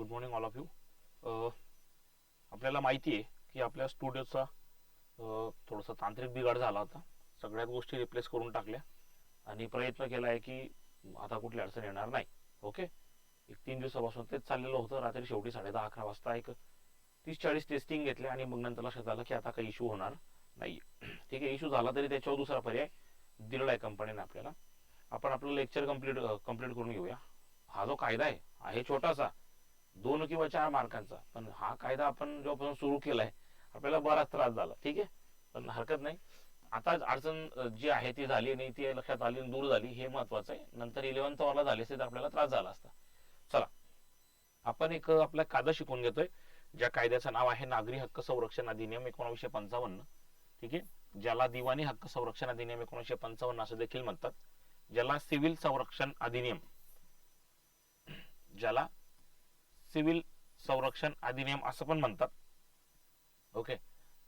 Good morning all of you. आपल्याला माहिती आहे की आपल्या स्टुडिओचा थोडासा तांत्रिक बिघाड झाला होता. सगळ्याच गोष्टी रिप्लेस करून टाकल्या आणि प्रयत्न केला आहे की आता कुठली अडचण येणार नाही. ओके, एक 3 दिवसापासून तेच चाललेलं होतं. रात्री शेवटी 10:30-11 वाजता एक 30-40 टेस्टिंग घेतल्या आणि मग नंतर लक्षात आलं की आता काही इश्यू होणार नाही. ठीक आहे, इश्यू झाला तरी त्याच्यावर दुसरा पर्याय दिलेला आहे कंपनीने आपल्याला. आपण आपलं लेक्चर कंप्लीट करून घेऊया. हा जो कायदा आहे छोटासा 2 किंवा 4 मार्कांचा, पण हा कायदा आपण जेव्हापासून सुरू केलाय आपल्याला बराच त्रास झाला. ठीक आहे, पण हरकत नाही. आता अडचण जी आहे ती झाली नाही, ती लक्षात आली आणि दूर झाली, हे महत्वाचं आहे. नंतर 11th वाला झाले असते तर आपल्याला त्रास झाला असता. चला, आपण एक आपला कायदा शिकून घेतोय, ज्या कायद्याचं नाव आहे नागरी हक्क संरक्षण अधिनियम 1955. ठीक आहे, ज्याला दिवाणी हक्क संरक्षण अधिनियम 1955 असं देखील म्हणतात, ज्याला सिव्हिल संरक्षण अधिनियम अधिनियम असं पण म्हणतात. ओके,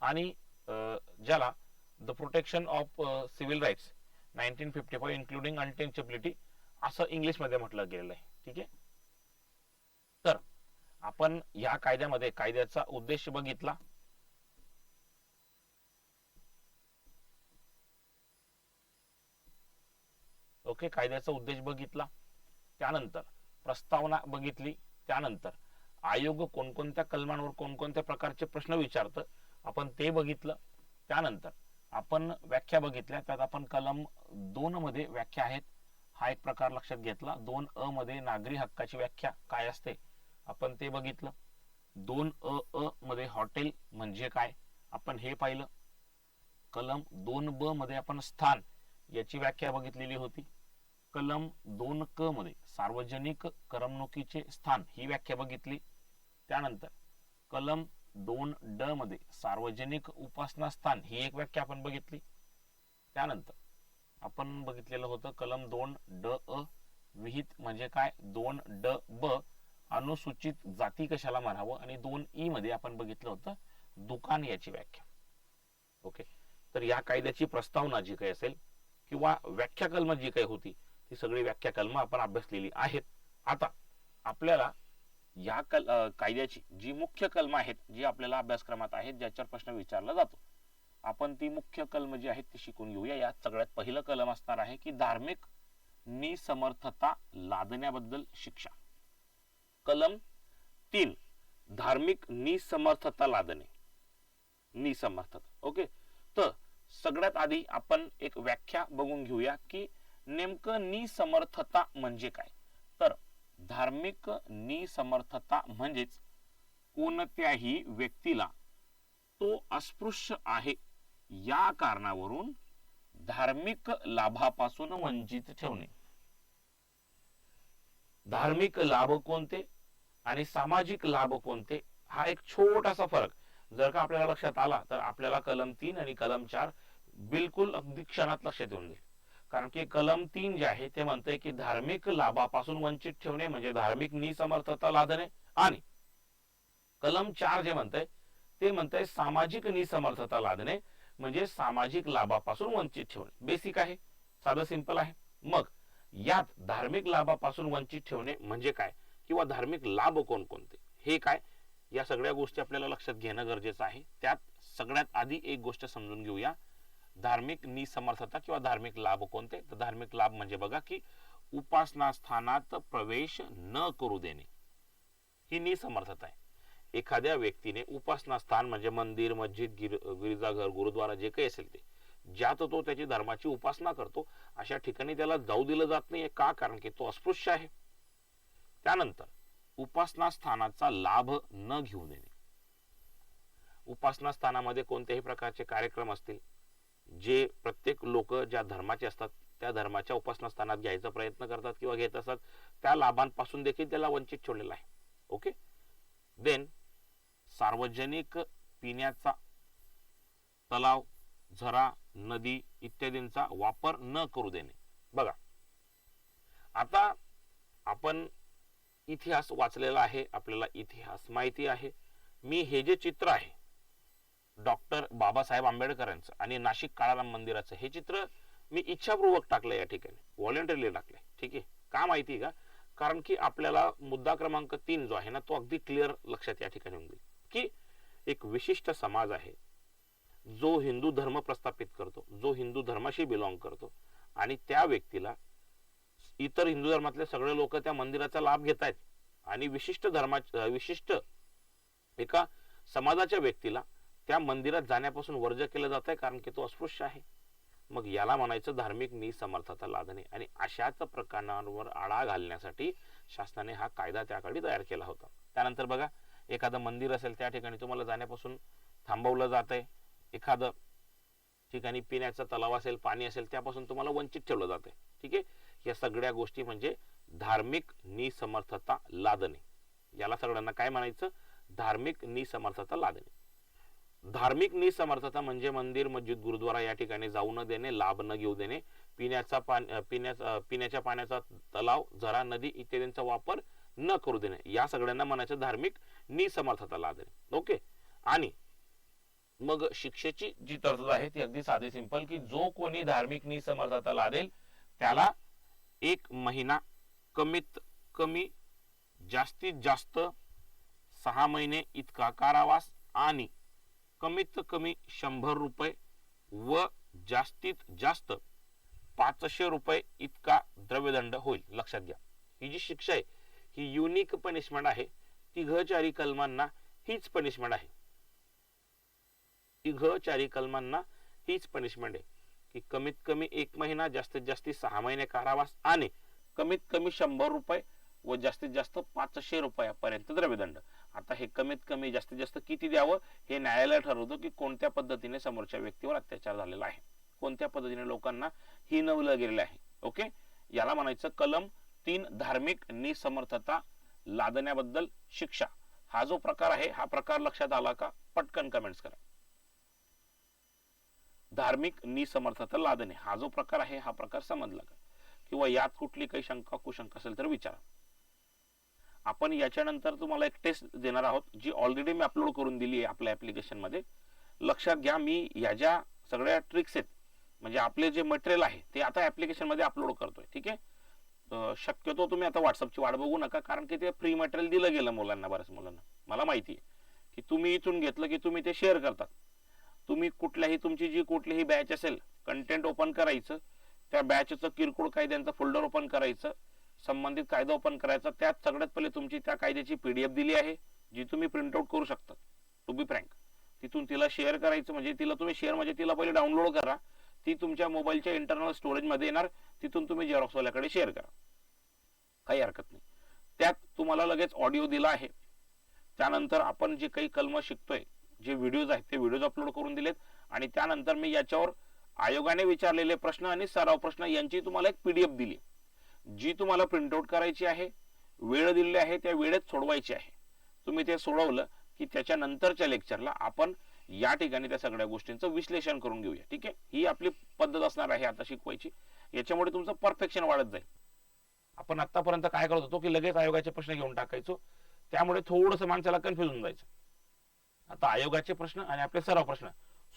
आणि ज्याला the protection of civil rights 1955 including untouchability असं इंग्लिश मध्ये म्हटलं गेलेलं आहे. ठीक आहे, तर आपण या कायद्यामध्ये कायद्याचा उद्देश बघितला. ओके, कायद्याचा उद्देश बघितला, त्यानंतर प्रस्तावना बघितली, त्यानंतर आयोग कोणकोणत्या कलमांवर कोणकोणत्या प्रकारचे प्रश्न विचारतं आपण ते बघितलं, त्यानंतर आपण व्याख्या बघितल्या. त्यात आपण कलम 2 मध्ये व्याख्या आहेत हा एक प्रकार लक्षात घेतला. 2A मध्ये नागरी हक्काची व्याख्या काय असते आपण ते बघितलं. 2A मध्ये हॉटेल म्हणजे काय आपण हे पाहिलं. कलम 2B मध्ये आपण स्थान याची व्याख्या बघितलेली होती. कलम 2K मध्ये सार्वजनिक करमणुकीचे स्थान ही व्याख्या बघितली. त्यानंतर कलम 2D मध्ये सार्वजनिक उपासना स्थान ही एक व्याख्या आपण बघितली. त्यानंतर आपण बघितलेलं होतं कलम 2DA विहित म्हणजे काय, 2DB अनुसूचित जाती कशाला म्हणावं, आणि 2E मध्ये आपण बघितलं होतं दुकान याची व्याख्या. ओके, तर या कायद्याची प्रस्तावना जी काही असेल किंवा व्याख्या कलम जी काही होती ती सगळी व्याख्या कलम आपण अभ्यासलेली आहेत. आता आपल्याला या कायद्याची जी मुख्य कलम आहेत जी आपल्याला अभ्यासक्रमात आहेत, ज्याच्यावर प्रश्न विचारला जातो, आपण ती मुख्य कलम जी आहेत ती शिकून घेऊया. यात सगळ्यात पहिलं कलम असणार आहे की धार्मिक निसमर्थता लादण्याबद्दल शिक्षा. कलम 3, धार्मिक निसमर्थता लादणे, निसमर्थता. ओके, तर सगळ्यात आधी आपण एक व्याख्या बघून घेऊया की नेमकं निसमर्थता म्हणजे काय. तर धार्मिक निसमर्थता म्हणजेच कोणत्याही व्यक्तीला तो अस्पृश्य आहे या कारणावरून धार्मिक लाभापासून वंचित ठेवणे. धार्मिक लाभ कोणते आणि सामाजिक लाभ कोणते, हा एक छोटासा फरक जर का आपल्याला लक्षात आला तर आपल्याला कलम 3 आणि कलम 4 बिलकुल अगदी क्षणात लक्षात येऊन जाईल. कारण की कलम 3 जे आहे ते म्हणते की धार्मिक लाभापासून वंचित ठेवणे म्हणजे धार्मिक निसमर्थता लादणे, आणि कलम 4 जे म्हणते ते म्हणते सामाजिक निसमर्थता लादणे म्हणजे सामाजिक लाभापासून वंचित ठेवणे. बेसिक आहे, साधं सिंपल आहे. मग यात धार्मिक लाभापासून वंचित ठेवणे म्हणजे काय किंवा धार्मिक लाभ कोणकोणते हे काय, या सगळ्या गोष्टी आपल्याला लक्षात घेणं गरजेचं आहे. त्यात सगळ्यात आधी एक गोष्ट समजून घेऊया, धार्मिक निसमर्थता किंवा धार्मिक लाभ कोणते. तर धार्मिक लाभ म्हणजे बघा की उपासना स्थानात प्रवेश न करू देणे ही निसमर्थता आहे. एखाद्या व्यक्तीने उपासना स्थान म्हणजे मंदिर, मस्जिद, गिरिजाघर, गुरुद्वारा जे काही असेल ते, ज्यात तो त्याची धर्माची उपासना करतो अशा ठिकाणी त्याला जाऊ दिलं जात नाही. का, कारण की तो अस्पृश्य आहे. त्यानंतर उपासना स्थानाचा लाभ न घेऊ देणे. उपासना स्थानामध्ये कोणत्याही प्रकारचे कार्यक्रम असतील जे प्रत्येक लोक ज्या धर्माचे असतात त्या धर्माच्या उपासना स्थानात घ्यायचा प्रयत्न करतात किंवा घेत असतात, त्या लाभांपासून देखील त्याला वंचित ठेवलेला आहे. ओके, देन सार्वजनिक पिण्याचा तलाव, झरा, नदी इत्यादींचा वापर न करू देणे. बघा, आता आपण इतिहास वाचलेला आहे, आपल्याला इतिहास माहिती आहे. मी हे जे चित्र आहे डॉक्टर बाबासाहेब आंबेडकरांचं आणि नाशिक काळाराम मंदिराचं, हे चित्र मी इच्छापूर्वक टाकलं या ठिकाणी, व्हॉलेंटरीली टाकलंय. ठीक आहे, का माहिती का, कारण की आपल्याला मुद्दा क्रमांक 3 जो आहे ना तो अगदी क्लिअर लक्षात या ठिकाणी येऊन जाईल की एक विशिष्ट समाज आहे जो हिंदू धर्म प्रस्थापित करतो, जो हिंदू धर्माशी बिलॉंग करतो आणि त्या व्यक्तीला इतर हिंदू धर्मातले सगळे लोक त्या मंदिराचा लाभ घेत आहेत आणि विशिष्ट एका समाजाच्या व्यक्तीला त्या मंदिरात जाण्यापासून वर्ज केलं जात आहे कारण की तो अस्पृश्य आहे. मग याला म्हणायचं धार्मिक निसमर्थता लादणे. आणि अशाच प्रकरणांवर आळा घालण्यासाठी शासनाने हा कायदा त्या काळी तयार केला होता. त्यानंतर बघा, एखादं मंदिर असेल त्या ठिकाणी तुम्हाला जाण्यापासून थांबवलं जात आहे, एखादं ठिकाणी पिण्याचा तलाव असेल, पाणी असेल, त्यापासून तुम्हाला वंचित ठेवलं जात आहे. ठीक आहे, या सगळ्या गोष्टी म्हणजे धार्मिक निसमर्थता लादणे. याला सगळ्यांना काय म्हणायचं? धार्मिक निसमर्थता लादणे. धार्मिक निसमर्थता म्हणजे मंदिर, मस्जिद, गुरुद्वारा या ठिकाणी जाऊ न देणे, लाभ न घेऊ देणे, पिण्याच्या पाण्याचा तलाव, झरा, नदी इत्यादींचा वापर न करू देणे, या सगळ्यांना म्हणायचं धार्मिक निसमर्थता लादणे. ओके. आणि मग शिक्षेची जी तरतूद आहे ती अगदी साधी सिंपल, की जो कोणी धार्मिक निसमर्थता लादेल त्याला 1 महिना, कमीत कमी जास्तीत जास्त 6 महिने इतका कारावास आणि कमीत कमी 100 रुपये व जास्तीत जास्त 500 रुपये इतका द्रव्यदंड होईल. लक्षात घ्या, ही जी शिक्षा आहे ही युनिक पनिशमेंट आहे. तिघ-चारी कलमांना हीच पनिशमेंट आहे. तिघ-चारी कलमांना हीच पनिशमेंट आहे की कमीत कमी 1 महिना, जास्तीत जास्त 6 महिने कारावास आणि कमीत कमी 100 रुपये व जास्तीत जास्त 500 रुपयापर्यंत द्रव्यदंड. आता हे कमीत कमी जास्तीत जास्त किती द्यावं हे न्यायालय ठरवतो की कोणत्या पद्धतीने समोरच्या व्यक्तीवर अत्याचार झालेला आहे, कोणत्या पद्धतीने लोकांना हिणवलं गेलेलं आहे. ओके. याला म्हणायचं कलम 3 धार्मिक निसमर्थता लादण्याबद्दल शिक्षा. हा जो प्रकार आहे हा प्रकार लक्षात आला का? पटकन कमेंट्स करा. धार्मिक निसमर्थता लादणे हा जो प्रकार आहे हा प्रकार समजला का? किंवा यात कुठली काही शंका कुशंका असेल तर विचारा. आपण याच्यानंतर तुम्हाला एक टेस्ट देणार आहोत जी ऑलरेडी मी अपलोड करून दिली आहे आपल्या ऍप्लिकेशन मध्ये. लक्षात घ्या, मी या ज्या सगळ्या ट्रिक्स आहेत म्हणजे आपले जे मटेरियल आहे ते आता ऍप्लिकेशन मध्ये अपलोड करतोय. ठीक आहे, शक्यतो तुम्ही आता व्हॉट्सअपची वाट बघू नका कारण की ते फ्री मटेरियल दिलं गेलं मुलांना, बऱ्याच मुलांना. मला माहिती आहे की तुम्ही इथून घेतलं की तुम्ही ते शेअर करतात. तुम्ही कुठल्याही तुमची जी कुठलीही बॅच असेल कंटेंट ओपन करायचं, त्या बॅचचं किरकोळ कायद्यांचं फोल्डर ओपन करायचं, संबंधित कायदा ओपन करायचा, त्यात सगळ्यात पहिले तुमची त्या कायद्याची PDF दिली आहे जी तुम्ही प्रिंट आउट करू शकता. टू बी फ्रँक, तिथून तिला शेअर करायचं. म्हणजे तिला तुम्ही शेअर म्हणजे तिला पहिले डाउनलोड करा, ती तुमच्या मोबाईलच्या इंटरनल स्टोरेज मध्ये येणार, तिथून तुम्ही झेरॉक्सवाल्याकडे शेअर करा, काही हरकत नाही. त्यात तुम्हाला लगेच ऑडिओ दिला आहे. त्यानंतर आपण जे काही कलम शिकतोय, जे व्हिडिओज आहेत ते व्हिडिओज अपलोड करून दिलेत आणि त्यानंतर मी याच्यावर आयोगाने विचारलेले प्रश्न आणि सराव प्रश्न यांची तुम्हाला एक PDF दिली जी तुम्हाला प्रिंट आउट करायची आहे, वेळ दिलेली आहे, त्या वेळेत सोडवायची आहे. तुम्ही ते सोडवलं की त्याच्यानंतरच्या लेक्चरला आपण या ठिकाणी त्या सगळ्या गोष्टींचं विश्लेषण करून घेऊया. ठीक आहे, ही आपली पद्धत असणार आहे आता शिकवायची. याच्यामुळे तुमचं परफेक्शन वाढत जाईल. आपण आतापर्यंत काय करत होतो की लगेच आयोगाचे प्रश्न घेऊन टाकायचो, त्यामुळे थोडंसं माणसाला कन्फ्युज होऊन जायचं. आता आयोगाचे प्रश्न आणि आपले सराव प्रश्न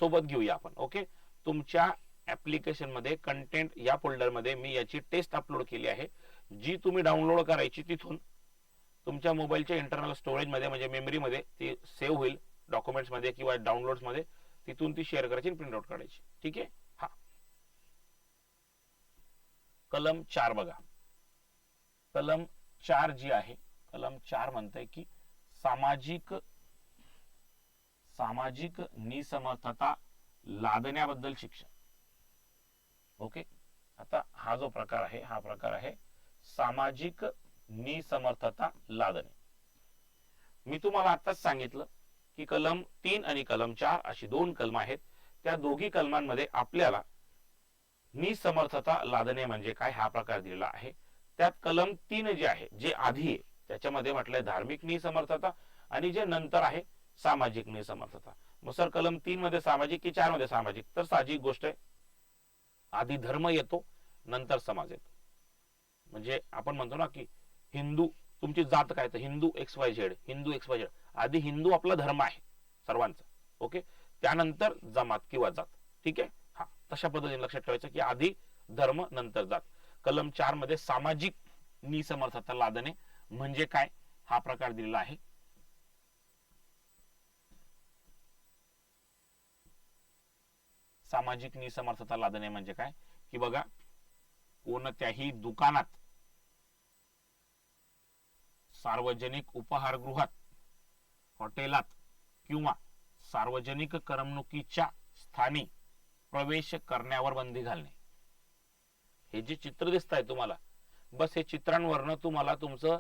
सोबत घेऊया आपण. ओके. तुमच्या ऍप्लिकेशन मध्ये कंटेंट या फोल्डर मध्ये मी याची टेस्ट अपलोड केली आहे जी तुम्ही डाउनलोड करायची, तिथून तुमच्या मोबाईलच्या इंटरनल स्टोरेज मध्ये म्हणजे मेमरी मध्ये ती सेव्ह होईल, डॉक्युमेंट्स मध्ये किंवा डाउनलोड्स मध्ये, तिथून ती शेअर करायची, प्रिंट आउट काढायची. ठीक आहे. हा कलम 4 बघा. कलम 4 जी आहे, कलम 4 म्हणतंय की सामाजिक निसमर्थता लादण्याबद्दल शिक्षा. ओके. आता हा जो प्रकार आहे हा प्रकार आहे सामाजिक निसमर्थता लादणे. मी तुम्हाला आताच सांगितलं की कलम 3 आणि कलम 4 अशी 2 कलम आहेत. त्या दोघी कलमांमध्ये आपल्याला निसमर्थता लादणे म्हणजे काय हा प्रकार दिलेला आहे. त्यात कलम 3 जे आहे, जे आधी आहे, त्याच्यामध्ये म्हटलंय धार्मिक निसमर्थता आणि जे नंतर आहे सामाजिक निसमर्थता. मग सर कलम 3 मध्ये सामाजिक की 4 मध्ये सामाजिक? तर साहजिक गोष्ट आहे, आधी धर्म येतो नंतर समाज येतो. म्हणजे आपण म्हणतो ना की हिंदू, तुमची जात काय, तर हिंदू XYZ, हिंदू XYZ. आधी हिंदू आपला धर्म आहे सर्वांचा. ओके. त्यानंतर जमात किंवा जात. ठीक आहे. हा, तशा पद्धतीने लक्षात ठेवायचं की आधी धर्म नंतर जात. कलम 4 मध्ये सामाजिक निसमर्थता लादणे म्हणजे काय हा प्रकार दिलेला आहे. सामाजिक निसमर्थता लादणे म्हणजे काय की बघा, कोणत्याही दुकानात, सार्वजनिक उपहारगृहात, हॉटेलात किंवा सार्वजनिक करमणुकीच्या स्थानी प्रवेश करण्यावर बंदी घालणे. हे जे चित्र दिसत आहे तुम्हाला, बस हे चित्रांवरनं तुम्हाला तुमचं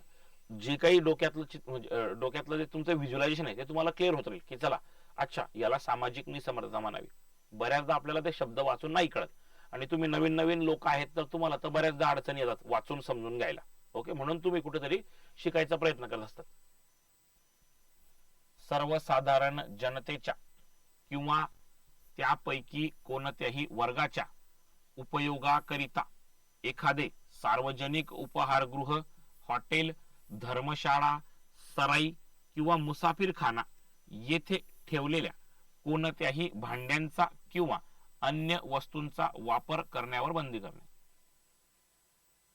जे काही डोक्यातलं जे तुमचं व्हिज्युअलायझेशन आहे ते तुम्हाला क्लिअर होत राहील की चला अच्छा याला सामाजिक निसमर्थता म्हणावी. बऱ्याचदा आपल्याला ते शब्द वाचून नाही कळत आणि तुम्ही नवीन नवीन लोक आहेत तर तुम्हाला तर बऱ्याचदा अडचणी येतात वाचून समजून घ्यायला. ओके, म्हणून तुम्ही कुठेतरी शिकायचा प्रयत्न करत असतात. सर्वसाधारण जनतेच्या किंवा त्यापैकी कोणत्याही वर्गाच्या उपयोगाकरिता एखादे सार्वजनिक उपहारगृह, हॉटेल, धर्मशाळा, सराई किंवा मुसाफिरखाना येथे ठेवलेल्या कोणत्याही भांड्यांचा किंवा अन्य वस्तूंचा वापर करण्यावर बंदी करणे.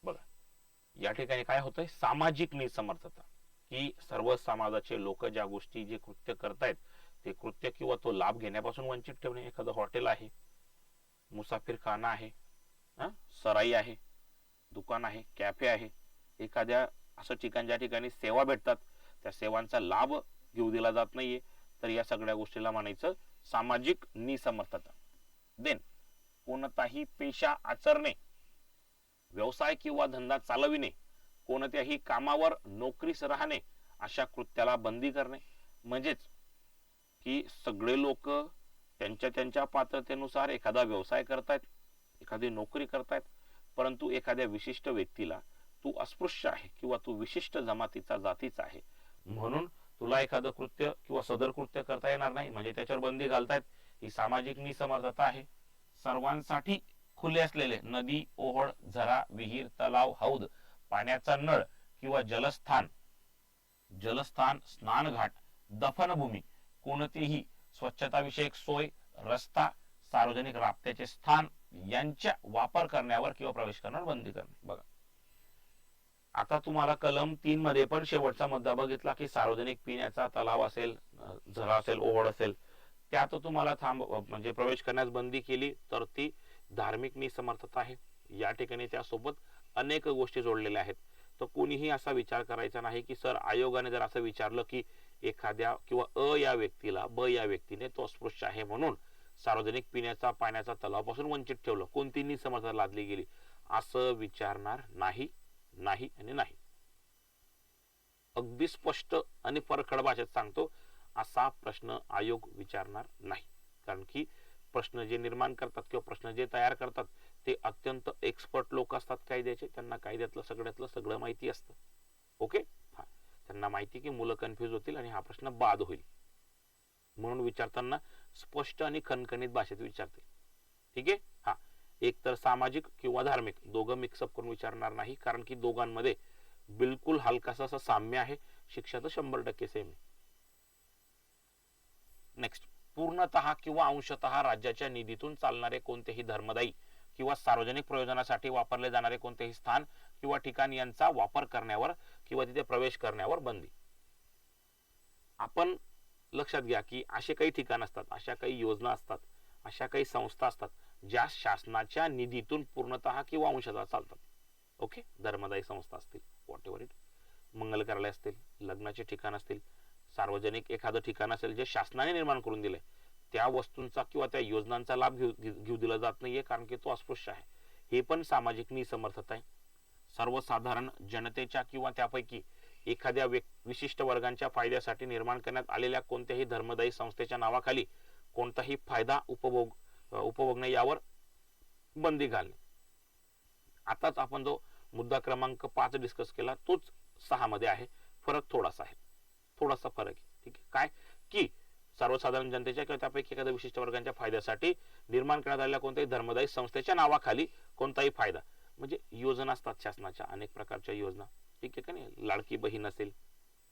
बघा या ठिकाणी काय होतंय, सामाजिक निसमर्थता, की सर्व समाजाचे लोक ज्या गोष्टी जे कृत्य करतायत ते कृत्य किंवा तो लाभ घेण्यापासून वंचित ठेवणे. एखादं हॉटेल आहे, मुसाफिरखाना आहे, सराई आहे, दुकान आहे, कॅफे आहे, एखाद्या असं ठिकाण ज्या ठिकाणी सेवा भेटतात त्या सेवांचा लाभ घेऊ दिला जात नाहीये, तर या सगळ्या गोष्टीला म्हणायचं सामाजिक निसमर्थता. देन कोणताही पेशा आचरणे, व्यवसाय किंवा धंदा चालविणे, कोणत्याही कामावर नोकरीस राहणे अशा कृत्याला बंदी करणे. म्हणजेच की सगळे लोक त्यांच्या त्यांच्या पात्रतेनुसार एखादा व्यवसाय करतायत, एखादी नोकरी करतायत, परंतु एखाद्या विशिष्ट व्यक्तीला तू अस्पृश्य आहे किंवा तू विशिष्ट जमातीचा जातीचा आहे म्हणून तुला एखादं कृत्य किंवा सदर कृत्य करता येणार नाही, म्हणजे त्याच्यावर बंदी घालतायत. ही सामाजिक निसमर्थता आहे. सर्वांसाठी खुले असलेले नदी, ओहळ, झरा, विहीर, तलाव, हौद, पाण्याचा नळ किंवा जलस्थान, स्नानघाट, दफनभूमी, कोणतीही स्वच्छता विषयक सोय, रस्ता, सार्वजनिक राबत्याचे स्थान यांच्या वापर करण्यावर किंवा प्रवेश करण्यावर बंदी करणे. बघा आता तुम्हाला कलम 3 मध्ये पण शेवटचा मुद्दा बघितला की सार्वजनिक पिण्याचा तलाव असेल, झरा असेल, ओहळ असेल, त्यात तुम्हाला म्हणजे प्रवेश करण्यास बंदी केली तर ती धार्मिक निसमर्थता आहे. या ठिकाणी त्यासोबत अनेक गोष्टी जोडलेल्या आहेत. तर कोणीही असा विचार करायचा नाही की सर आयोगाने जर असं विचारलं की एखाद्या किंवा अ या व्यक्तीला ब या व्यक्तीने तो अस्पृश्य आहे म्हणून सार्वजनिक पिण्याचा पाण्याचा तलावापासून वंचित ठेवलं, कोणती निसमर्थता लादली गेली, असं विचारणार नाही, नाही आणि नाही. अगदी स्पष्ट आणि परखड भाषेत सांगतो, असा प्रश्न आयोग विचारणार नाही. कारण की प्रश्न जे निर्माण करतात किंवा प्रश्न जे तयार करतात ते अत्यंत एक्सपर्ट लोक असतात कायद्याचे, त्यांना कायद्यातलं सगळ्यातलं सगळं माहिती असतं. ओके, हा त्यांना माहिती की मुलं कन्फ्युज होतील आणि हा प्रश्न बाद होईल म्हणून विचारताना स्पष्ट आणि खणखणीत भाषेत विचारते. ठीक आहे, हा एक तर सामाजिक किंवा धार्मिक दोघं मिक्सअप करून विचारणार नाही, कारण की दोघांमध्ये बिलकुल हलकासा असं साम्य आहे, शिक्षा तर 100% सेम आहे. नेक्स्ट, पूर्णतः किंवा अंशतः राज्याच्या निधीतून चालणारे कोणतेही धर्मदायी किंवा सार्वजनिक प्रयोजनासाठी वापरले जाणारे कोणतेही स्थान किंवा ठिकाण यांचा वापर करण्यावर किंवा तिथे प्रवेश करण्यावर बंदी. आपण लक्षात घ्या की असे काही ठिकाण असतात, अशा काही योजना असतात, अशा काही संस्था असतात ज्या शासनाच्या निधीतून पूर्णतः किंवा अंशतः चालतात. ओके, धर्मदायी संस्था असतील, व्हॉट एव्हर इट, मंगल कार्यालय असतील, लग्नाचे ठिकाण असतील, सार्वजनिक एखादं ठिकाण असेल जे शासनाने निर्माण करून दिले, त्या वस्तूंचा किंवा त्या योजनांचा लाभ घेऊ दिला जात नाहीये कारण की तो अस्पृश्य आहे. हे पण सामाजिक निसमर्थता आहे. सर्वसाधारण जनतेच्या किंवा त्यापैकी एखाद्या विशिष्ट वर्गांच्या फायद्यासाठी निर्माण करण्यात आलेल्या कोणत्याही धर्मदायी संस्थेच्या नावाखाली कोणताही फायदा उपभोगणे यावर बंदी घालणे. आताच आपण जो मुद्दा क्रमांक 5 डिस्कस केला तोच 6 मध्ये आहे, फरक थोडासा आहे, थोडासा फरक आहे. ठीक आहे, काय की सर्वसाधारण जनतेच्या किंवा त्यापैकी एखाद्या विशिष्ट वर्गांच्या फायद्यासाठी निर्माण करण्यात आलेल्या कोणत्याही धर्मदायी संस्थेच्या नावाखाली कोणताही फायदा, म्हणजे योजना असतात शासनाच्या अनेक प्रकारच्या योजना, ठीक आहे का नाही, लाडकी बहीण असेल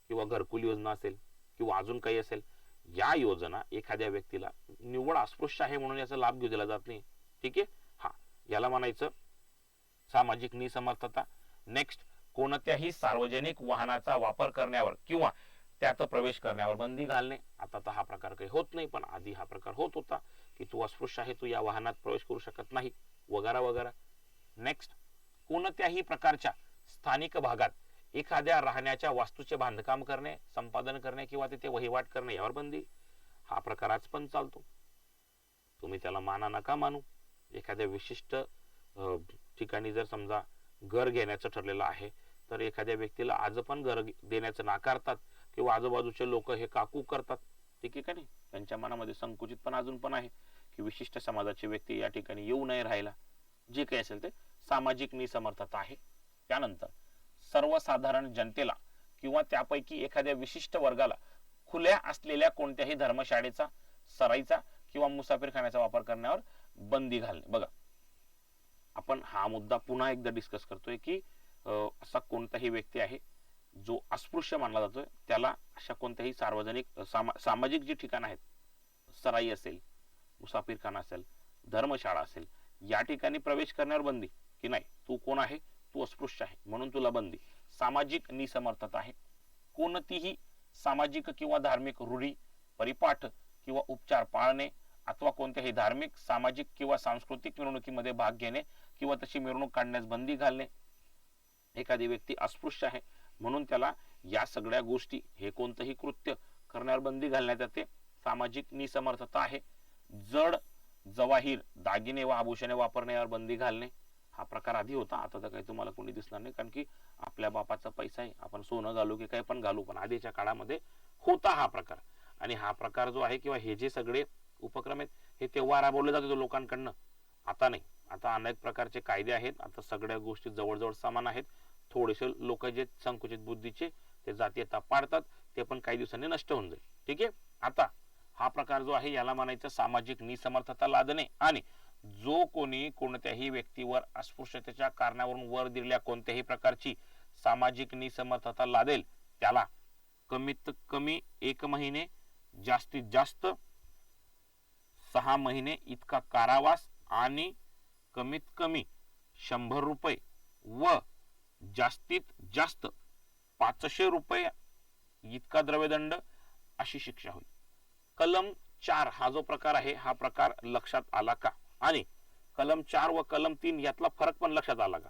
किंवा घरकुल योजना असेल किंवा अजून काही असेल, या योजना एखाद्या व्यक्तीला निव्वळ अस्पृश्य आहे म्हणून याचा लाभ घेऊ दिला जात नाही. ठीक आहे, हा याला म्हणायचं सामाजिक निसमर्थता. नेक्स्ट, कोणत्याही सार्वजनिक वाहनाचा वापर करण्यावर किंवा त्यात प्रवेश करण्यावर बंदी घालणे. आता तर हा प्रकार काही होत नाही, पण आधी हा प्रकार होत होता की तू अस्पृश्य आहे, तू या वाहनात प्रवेश करू शकत नाही वगैरे वगैरे. नेक्स्ट, कोणत्याही प्रकारच्या स्थानिक भागात एखाद्या राहण्याच्या वास्तूचे बांधकाम करणे, संपादन करणे किंवा तिथे वहिवाट करणे यावर बंदी. हा प्रकार आज पण चालतो, तुम्ही त्याला माना नका मानू. एखाद्या विशिष्ट ठिकाणी जर समजा घर घेण्याचं ठरलेलं आहे, तर एखाद्या व्यक्तीला आज पण घर देण्याचं नाकारतात किंवा आजूबाजूचे लोक हे काकू करतात. ठीक आहे का नाही, त्यांच्या मनामध्ये संकुचित पण अजून पण आहे की विशिष्ट समाजाची व्यक्ती या ठिकाणी येऊ नये राहायला. जे काही असेल ते सामाजिक निसमर्थता आहे. त्यानंतर सर्वसाधारण जनतेला किंवा त्यापैकी एखाद्या विशिष्ट वर्गाला खुल्या असलेल्या कोणत्याही धर्मशाळेचा, सराईचा किंवा मुसाफिरखान्याचा वापर करण्यावर बंदी घालणे. बघा, आपण हा मुद्दा पुन्हा एकदा डिस्कस करतोय की असा कोणताही व्यक्ती आहे जो अस्पृश्य मानला जातोय, त्याला अशा कोणत्याही सार्वजनिक सामाजिक जी ठिकाण आहेत, सराई असेल, मुसाफिरखाना असेल, धर्मशाळा असेल, या ठिकाणी प्रवेश करण्यावर बंदी की नाही, तू कोण आहे, तू अस्पृश्य आहे म्हणून तुला बंदी. सामाजिक निसमर्थता आहे. कोणतीही सामाजिक किंवा धार्मिक रूढी, परिपाठ किंवा उपचार पाळणे अथवा कोणत्याही धार्मिक, सामाजिक किंवा सांस्कृतिक मिरवणुकीमध्ये भाग घेणे किंवा तशी मिरवणूक काढण्यास बंदी घालणे. एखादी व्यक्ती अस्पृश्य आहे म्हणून त्याला या सगळ्या गोष्टी, हे कोणतंही कृत्य करण्यावर बंदी घालण्यात येते. सामाजिक निसमर्थता आहे. जड जवाहीर, दागिने व आभूषणे वापरण्यावर बंदी घालणे. हा प्रकार आधी होता, आता तर काही तुम्हाला कोणी दिसणार नाही, कारण की आपल्या बापाचा पैसा आहे, आपण सोनं घालू की काही पण घालू, पण आधीच्या काळामध्ये होता हा प्रकार. आणि हा प्रकार जो आहे किंवा हे जे सगळे उपक्रम आहेत हे तेव्हा राबवले जात होते लोकांकडनं, आता नाही. आता अनेक प्रकारचे कायदे आहेत, आता सगळ्या गोष्टी जवळजवळ समान आहेत. थोडेसे लोक जे संकुचित बुद्धीचे ते जातीयता पाडतात, ते पण काही दिवसांनी नष्ट होऊन जाईल. ठीक आहे. आता हा प्रकार जो आहे याला म्हणायचं सामाजिक निसमर्थता लादणे. आणि जो कोणी कोणत्याही व्यक्तीवर अस्पृश्यतेच्या कारणावरून वर दिलेल्या कोणत्याही प्रकारची सामाजिक निसमर्थता लादेल त्याला कमीत कमी 1 महिने, जास्तीत जास्त 6 महिने इतका कारावास आणि कमीत कमी 100 रुपये व जास्तीत जास्त 500 रुपये इतका द्रव्यदंड अशी शिक्षा होईल. कलम 4 हा जो प्रकार आहे, हा प्रकार लक्षात आला का? आणि कलम 4 व कलम 3 यातला फरक पण लक्षात आला का?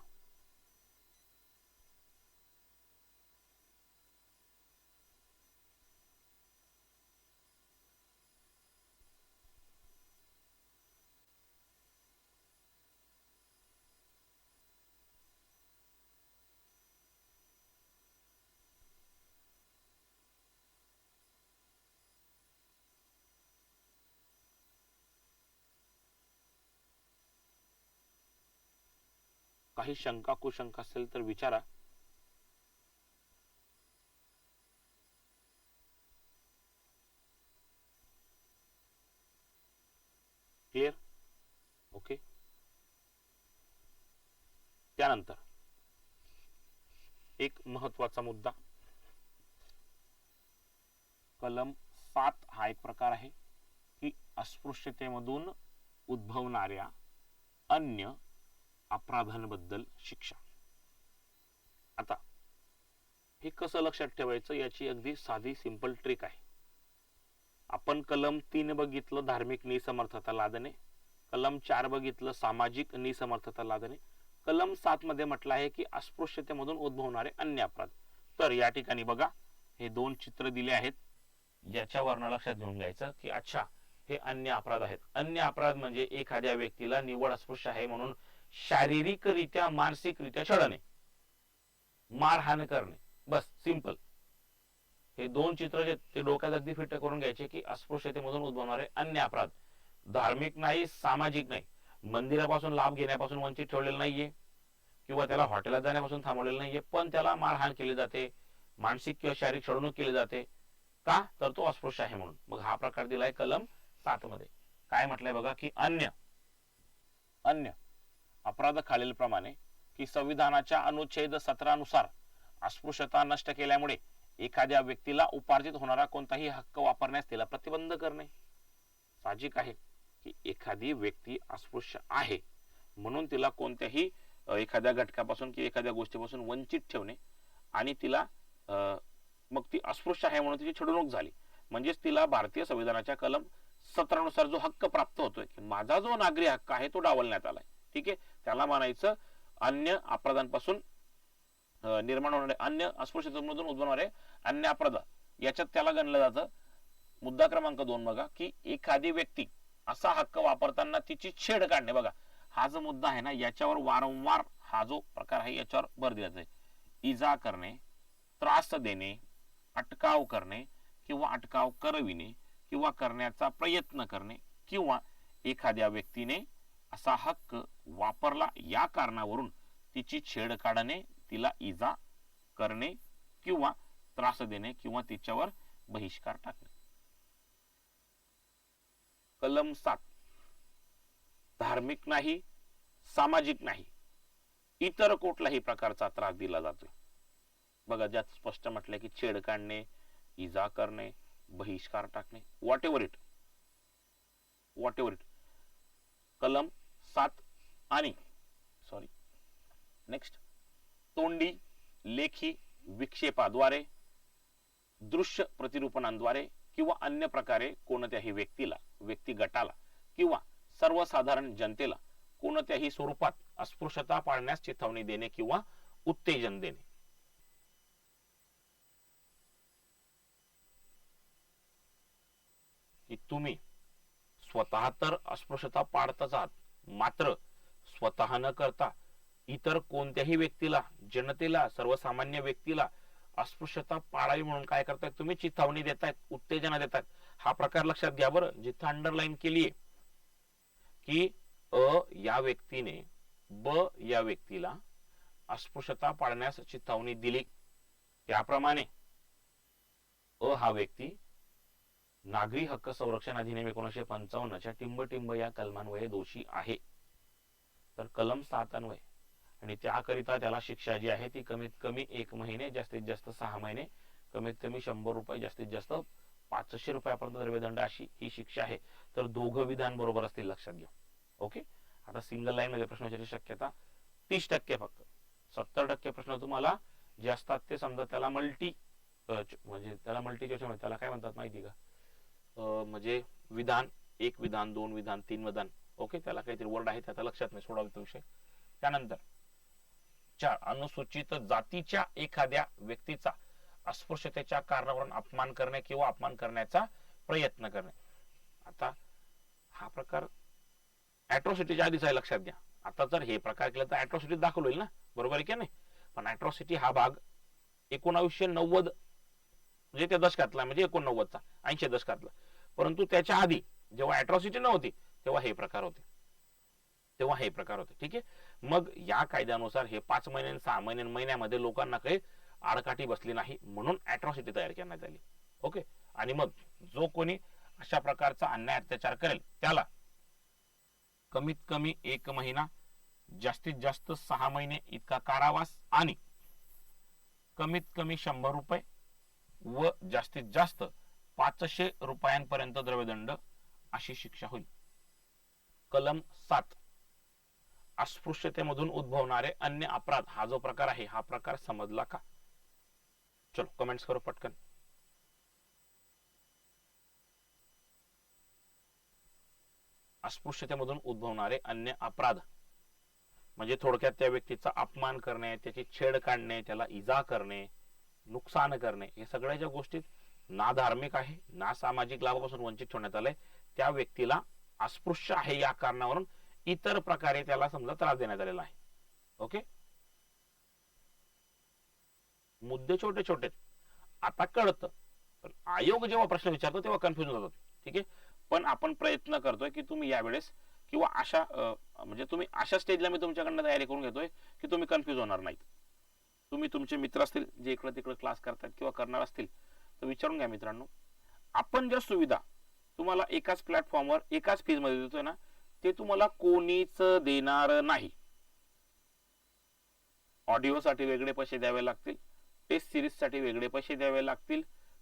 काही शंका कुशंका असेल तर विचारा. क्लिअर? ओके. त्यानंतर एक महत्वाचा मुद्दा, कलम 7 हा एक प्रकार आहे की अस्पृश्यतेमधून उद्भवणाऱ्या अन्य अपराधांबद्दल शिक्षा. आता हे कसं लक्षात ठेवायचं याची अगदी साधी सिंपल ट्रिक आहे. आपण कलम 3 बघितलं, धार्मिक निसमर्थता लादणे. कलम 4 बघितलं, सामाजिक निसमर्थता लादणे. कलम 7 मध्ये म्हटलं आहे की अस्पृश्यतेमधून उद्भवणारे अन्य अपराध. तर या ठिकाणी बघा, हे 2 चित्र दिले आहेत, याच्यावरनं लक्षात घेऊन घ्यायचं की अच्छा हे अन्य अपराध आहेत. अन्य अपराध म्हणजे एखाद्या व्यक्तीला निवड अस्पृश्य आहे म्हणून शारीरिकरित्या, मानसिकरित्या छळणे, मारहाण करणे. बस सिंपल. हे 2 चित्र जे ते डोक्यात अगदी फिट करून घ्यायचे की अस्पृश्यतेमधून उद्भवणारे अन्य अपराध. धार्मिक नाही, सामाजिक नाही, मंदिरापासून लाभ घेण्यापासून वंचित ठेवलेलं नाहीये किंवा त्याला हॉटेलात जाण्यापासून थांबवलेलं नाहीये, पण त्याला मारहाण केली जाते, मानसिक किंवा शारीरिक छळवणूक केली जाते. का? तर तो अस्पृश्य आहे म्हणून. मग हा प्रकार दिलाय कलम 7 मध्ये. काय म्हटलंय बघा की अन्य अन्य अपराध खालील प्रमाणे की संविधानाच्या अनुच्छेद 17 नुसार अस्पृश्यता नष्ट केल्यामुळे एखाद्या व्यक्तीला उपार्जित होणारा कोणताही हक्क वापरण्यास त्याला प्रतिबंध करणे. साहजिक आहे की एखादी व्यक्ती अस्पृश्य आहे म्हणून तिला कोणत्याही एखाद्या घटकापासून किंवा एखाद्या गोष्टीपासून वंचित ठेवणे आणि तिला मग ती अस्पृश्य आहे म्हणून तिची छेडणूक झाली, म्हणजेच तिला भारतीय संविधानाच्या कलम 17 नुसार जो हक्क प्राप्त होतोय की माझा जो नागरी हक्क आहे तो डावलण्यात आलाय, ठीक आहे, त्याला म्हणायचं अन्य अपराधांपासून निर्माण होणारे अन्य अस्पृश्यतेमधून उद्भवणारे अन्य अपराध, याच्यात त्याला गणलं जातं. मुद्दा क्रमांक 2 बघा की एखादी व्यक्ती असा हक्क वापरताना तिची छेड काढणे, बघा हा जो मुद्दा आहे ना याच्यावर वारंवार हा जो प्रकार आहे याच्यावर भर दिला जातो. इजा करणे, त्रास देणे, अटकाव करणे किंवा अटकाव करविणे किंवा करण्याचा प्रयत्न करणे किंवा एखाद्या व्यक्तीने असा हक्क वापरला या कारणावरून तिची छेड काढणे, तिला इजा करणे किंवा त्रास देणे किंवा तिच्यावर बहिष्कार टाकणे. कलम 7 धार्मिक नाही, सामाजिक नाही, इतर कुठल्याही प्रकारचा त्रास दिला जातो. बघा ज्यात स्पष्ट म्हटलंय की छेड काढणे, इजा करणे, बहिष्कार टाकणे, व्हॉट एव्हर इट. कलम 7 आणि नेक्स्ट तोंडी, लेखी विक्षेपाद्वारे, दृश्य प्रतिरूपणांद्वारे किंवा अन्य प्रकारे कोणत्याही व्यक्तीला, व्यक्ती गटाला किंवा सर्वसाधारण जनतेला कोणत्याही स्वरूपात अस्पृश्यता पाळण्यास चिथावणी देणे किंवा उत्तेजन देणे. की तुम्ही स्वतः तर अस्पृश्यता पाळतच आहात, मात्र स्वतः न करता इतर कोणत्याही व्यक्तीला, जनतेला, सर्वसामान्य व्यक्तीला अस्पृश्यता पाळावी म्हणून काय करतायत तुम्ही, चिथावणी देतायत, उत्तेजना देतायत. हा प्रकार लक्षात घ्या बरं, जिथं अंडरलाईन केलीये की या व्यक्तीने या व्यक्तीला अस्पृश्यता पाळण्यास चिथावणी दिली, त्याप्रमाणे हा व्यक्ती नागरी हक्क संरक्षण अधिनियम 1955 टिंब या कलमान्वये दोषी आहे. तर कलम 7 अन्वये आणि त्याकरिता त्याला शिक्षा जी आहे ती कमीत कमी 1 महिने, जास्तीत जास्त 6 महिने, कमीत कमी 100 रुपये, जास्तीत जास्त 500 रुपयापर्यंत द्रव्यदंड अशी ही शिक्षा आहे. तर दोघं विधान बरोबर असतील, लक्षात घ्या. ओके, आता सिंगल लाईन मध्ये प्रश्न विचारायची शक्यता 30% फक्त. 70% प्रश्न तुम्हाला जे असतात ते समजा त्याला मल्टी म्हणजे त्याला मल्टी चॉईस म्हणजे त्याला काय म्हणतात माहिती का, म्हणजे विधान, 1 विधान, 2 विधान, 3 विधान. ओके, त्याला काहीतरी वर्ड आहे त्याचा लक्षात नाही, सोडावा तो विषय. त्यानंतर 4 अनुसूचित जातीच्या एखाद्या व्यक्तीचा अस्पृश्यतेच्या कारणावरून अपमान करणे किंवा अपमान करण्याचा प्रयत्न करणे. आता हा प्रकार ॲट्रॉसिटीच्या आधीच आहे, लक्षात घ्या. आता जर हे प्रकार केला तर ॲट्रॉसिटी दाखल होईल ना, बरोबर आहे की नाही. पण ॲट्रॉसिटी हा भाग 1990 म्हणजे त्या दशकातला, म्हणजे 89चा, 80 दशकातला. परंतु त्याच्या आधी जेव्हा ॲट्रॉसिटी नव्हती तेव्हा हे प्रकार होते, ठीक आहे. मग या कायद्यानुसार हे 5 महिने 6 महिन्यामध्ये लोकांना काही आडकाठी बसली नाही म्हणून ॲट्रॉसिटी तयार करण्यात आली. ओके, आणि मग जो कोणी अशा प्रकारचा अन्याय अत्याचार करेल त्याला कमीत कमी 1 महिना, जास्तीत जास्त 6 महिने इतका कारावास आणि कमीत कमी 100 रुपये व जास्तीत जास्त 500 रुपयांपर्यंत द्रव्यदंड अशी शिक्षा होईल. कलम 7 अस्पृश्यतेमधून उद्भवणारे अन्य अपराध हा जो प्रकार आहे हा प्रकार समजला का? चलो कमेंट्स करो पटकन. अस्पृश्यतेमधून उद्भवणारे अन्य अपराध म्हणजे थोडक्यात त्या व्यक्तीचा अपमान करणे, त्याची छेड काढणे, त्याला इजा करणे, नुकसान करणे, हे सगळ्या ज्या गोष्टी ना धार्मिक आहे ना सामाजिक लाभापासून वंचित ठेवण्यात आले, त्या व्यक्तीला अस्पृश्य आहे या कारणावरून इतर प्रकारे त्याला समजा त्रास देण्यात आलेला आहे. ओके, मुद्दे छोटे छोटे आता कळतं, पण आयोग जेव्हा प्रश्न विचारतो तेव्हा कन्फ्युजन होतात. ठीक आहे, पण आपण प्रयत्न करतोय की तुम्ही यावेळेस किंवा अशा म्हणजे तुम्ही अशा स्टेजला मी तुमच्याकडनं तयारी करून घेतोय की तुम्ही कन्फ्युज होणार नाहीत. तुम्ही तुमचे मित्र असतील जे इकडे तिकडे क्लास करतात किंवा करणार असतील तर विचारून घ्या मित्रांनो. आपण ज्या सुविधा तुम्हाला एकाच प्लॅटफॉर्मवर एकाच फीज मध्ये देतोय ना ते तुम्हाला कोणीच देणार नाही. ऑडिओसाठी वेगळे पैसे द्यावे लागतील, टेस्ट सिरीज साठी वेगळे पैसे द्यावे लागतील,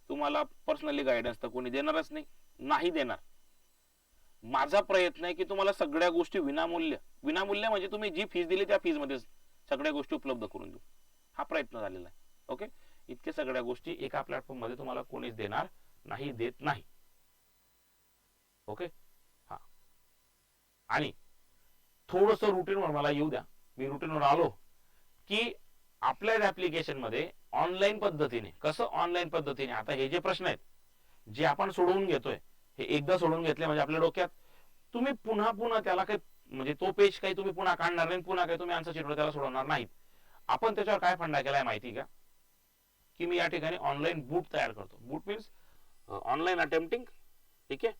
तुम्हाला पर्सनली गायडन्स तर कोणी देणारच नाही, नाही देणार. माझा प्रयत्न आहे की तुम्हाला सगळ्या गोष्टी विनामूल्य म्हणजे तुम्ही जी फीस दिली त्या फीस मध्ये सगळ्या गोष्टी उपलब्ध करून देऊ, हा प्रयत्न झालेला आहे. ओके, इतके सगळ्या गोष्टी एका प्लॅटफॉर्म मध्ये तुम्हाला कोणीच देणार नाही, देत नाही. ओके, हा. आणि थोडस रुटीनवर मला येऊ द्या, मी रुटीनवर आलो की आपल्याच ऍप्लिकेशन मध्ये ऑनलाईन पद्धतीने कसं, ऑनलाईन पद्धतीने आता हे जे प्रश्न आहेत जे आपण सोडवून घेतोय, हे एकदा सोडवून घेतले म्हणजे आपल्या डोक्यात तुम्ही पुन्हा पुन्हा त्याला काही म्हणजे तो पेज काही तुम्ही पुन्हा काढणार नाही, पुन्हा काही तुम्ही आन्सर शीटवर त्याला सोडवणार नाहीत. आपण त्याच्यावर काय फंडा केलाय माहिती का, की मी या ठिकाणी ऑनलाईन बूट तयार करतो. बूट मीन्स ऑनलाईन अटेम्प्टिंग. ठीक आहे,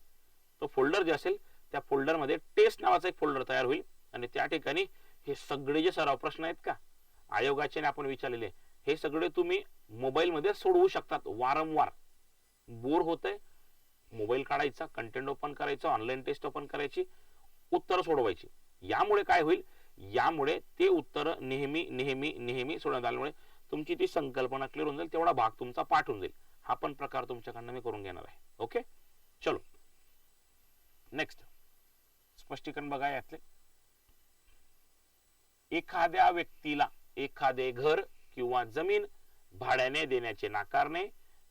तो फोल्डर जे असेल त्या फोल्डरमध्ये टेस्ट नावाचा एक फोल्डर तयार होईल आणि त्या ठिकाणी हे सगळे जे सराव प्रश्न आहेत का आयोगाचे आपण विचारलेले, हे सगळे तुम्ही मोबाईल मध्ये सोडवू शकतात. वारंवार बोर होतंय, मोबाईल काढायचा, कंटेंट ओपन करायचं, ऑनलाईन टेस्ट ओपन करायची, उत्तर सोडवायची. यामुळे काय होईल, यामुळे ते उत्तर नेहमी नेहमी नेहमी सोडवण्यात आल्यामुळे तुमची ती संकल्पना क्लिअर होऊन जाईल, तेवढा भाग तुमचा पाठ होऊन जाईल. हा पण प्रकार तुमच्याकडनं मी करून घेणार आहे. ओके, चलो नेक्स्ट स्पष्टीकरण बघा यातले. एखाद्या व्यक्तीला एखादे घर किंवा जमीन भाड्याने देण्याचे नाकारणे,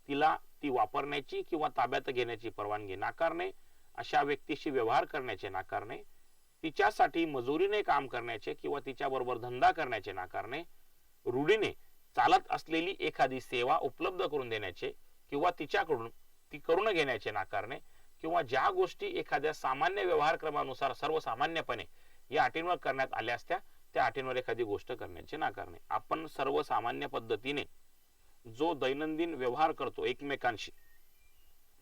तिला ती वापरण्याची किंवा ताब्यात घेण्याची परवानगी नाकारणे, अशा व्यक्तीशी व्यवहार करण्याचे नाकारणे, तिच्यासाठी मजुरीने काम करण्याचे किंवा तिच्याबरोबर धंदा करण्याचे नाकारणे, रूढीने चालत असलेली एखादी सेवा उपलब्ध करून देण्याचे किंवा तिच्याकडून ती करून घेण्याचे नाकारणे, किंवा ज्या गोष्टी एखाद्या सामान्य व्यवहार क्रमानुसार सर्वसामान्यपणे या अटींवर करण्यात आल्या असत्या त्या अटींवर एखादी गोष्ट करण्याचे नाकारणे. आपण सर्वसामान्य पद्धतीने जो दैनंदिन व्यवहार करतो एकमेकांशी,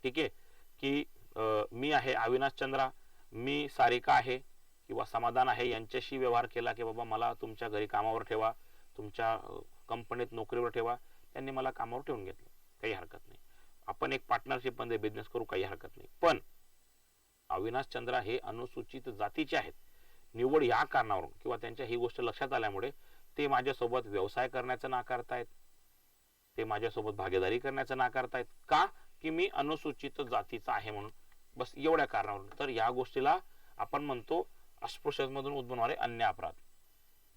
ठीक आहे, की मी आहे अविनाश चंद्रा, मी सारिका आहे किंवा समाधान आहे, यांच्याशी व्यवहार केला की बाबा मला तुमच्या घरी कामावर ठेवा, तुमच्या कंपनीत नोकरीवर ठेवा, त्यांनी मला कामावर ठेवून घेतलं, काही हरकत नाही. आपण एक पार्टनरशिप मध्ये बिझनेस करू, काही हरकत नाही. पण अविनाश चंद्रा हे अनुसूचित जातीचे आहेत, निवड या कारणावरून किंवा त्यांच्या ही गोष्ट लक्षात आल्यामुळे ते माझ्यासोबत व्यवसाय करण्याचं नाकारतायत, ते माझ्यासोबत भागीदारी करण्याचं नाकारतायत. का, की मी अनुसूचित जातीचा आहे म्हणून, बस एवढ्या कारणावरून. तर या गोष्टीला आपण म्हणतो अस्पृश्यतेमधून उद्भवणारे अन्य अपराध.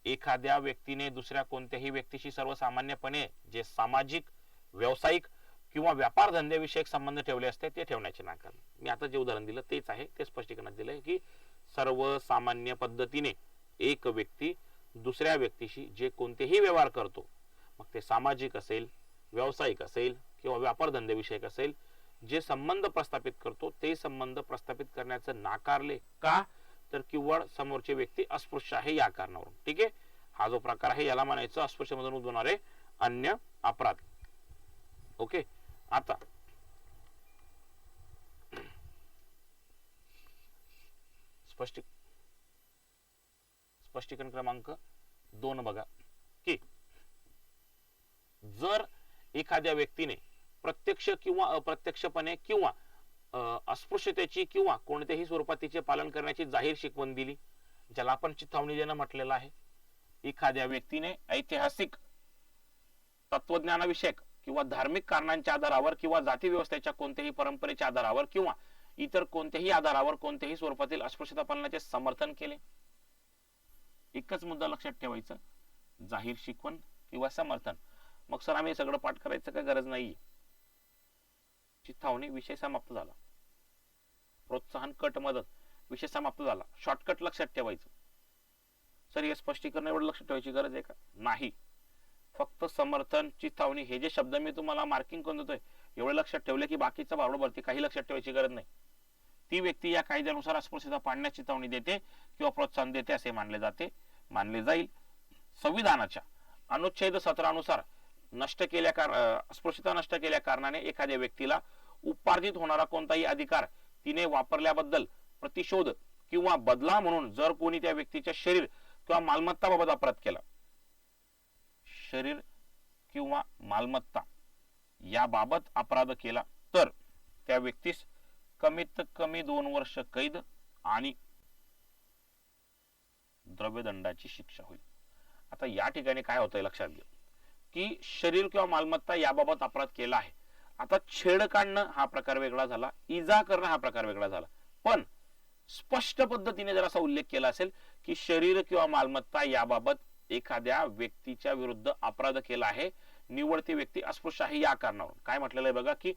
एखाद्या व्यक्तीने दुसऱ्या कोणत्याही व्यक्तीशी सर्वसामान्यपणे जे सामाजिक, व्यावसायिक किंवा व्यापार धंद्याविषयक संबंध ठेवले असते ते ठेवण्याचे नाकार. मी आता जे उदाहरण दिलं तेच आहे, ते स्पष्टीकरणात दिलंय की सर्वसामान्य पद्धतीने एक व्यक्ती दुसऱ्या व्यक्तीशी जे कोणतेही व्यवहार करतो, मग ते सामाजिक असेल, व्यावसायिक असेल किंवा व्यापार धंद्याविषयक असेल, जे संबंध प्रस्थापित करतो ते संबंध प्रस्थापित करण्याचं नाकारले. का, तर केवळ समोरची व्यक्ती अस्पृश्य आहे या कारणावरून. ठीक आहे, हा जो प्रकार आहे याला म्हणायचं अस्पृश्यमधून उद्भवणारे अन्य अपराध. ओके, आता स्पष्टीकरण क्रमांक 2 बघा, की जर एखाद्या व्यक्तीने प्रत्यक्ष किंवा अप्रत्यक्षपणे किंवा अस्पृश्यतेची किंवा कोणत्याही स्वरूपात तिचे पालन करण्याची जाहीर शिकवण दिली, ज्याला आपण चिथावणी देणं म्हटलेलं आहे. एखाद्या व्यक्तीने ऐतिहासिक, तत्वज्ञानाविषयक किंवा धार्मिक कारणांच्या आधारावर किंवा जाती व्यवस्थेच्या कोणत्याही परंपरेच्या आधारावर किंवा इतर कोणत्याही आधारावर कोणत्याही स्वरूपातील अस्पृश्यता पालनाचे समर्थन केले. एकच मुद्दा लक्षात ठेवायचा, जाहीर शिकवण किंवा समर्थन. मग सर आम्ही सगळं पाठ करायचं काय गरज नाही, चिथावणी विषय समाप्त झाला, प्रोत्साहन कट मदत विषय समाप्त झाला. शॉर्टकट लक्षात ठेवायचं. सर हे स्पष्टीकरण एवढं लक्षात ठेवायची गरज आहे का, नाही. फक्त समर्थन, चिथावणी हे जे शब्द मी तुम्हाला मार्किंग करून देतोय एवढं लक्षात ठेवले की बाकीचा बरोबर, काही लक्षात ठेवायची गरज नाही. ती व्यक्ती या कायद्यानुसार अस्पृश्यता पाडण्यास चिथावणी देते किंवा प्रोत्साहन देते असे मानले जाईल. संविधानाच्या अनुच्छेद 17 नुसार अस्पृश्यता नष्ट केल्या कारणाने एखाद्या व्यक्तीला उपार्जित होणारा कोणताही अधिकार तिने वापरल्याबद्दल प्रतिशोध किंवा बदला म्हणून जर कोणी त्या व्यक्तीच्या शरीर किंवा मालमत्ताबाबत अपराध केला, शरीर किंवा मालमत्ता याबाबत अपराध केला, तर त्या व्यक्तीस कमीत कमी 2 वर्ष कैद आणि द्रव्यदंडाची शिक्षा होईल. आता या ठिकाणी काय होतंय लक्षात घ्या, की शरीर किंवा मालमत्ता याबाबत अपराध केला आहे. आता छेड काढणं हा प्रकार वेगळा झाला, इजा करणं हा प्रकार वेगळा झाला. पण स्पष्ट पद्धतीने जर असा उल्लेख केला असेल की शरीर किंवा मालमत्ता याबाबत एखाद्या व्यक्तीच्या विरुद्ध अपराध केला आहे, निव्वळ ती व्यक्ती अस्पृश्य आहे या कारणावरून. काय म्हटलेलं आहे बघा की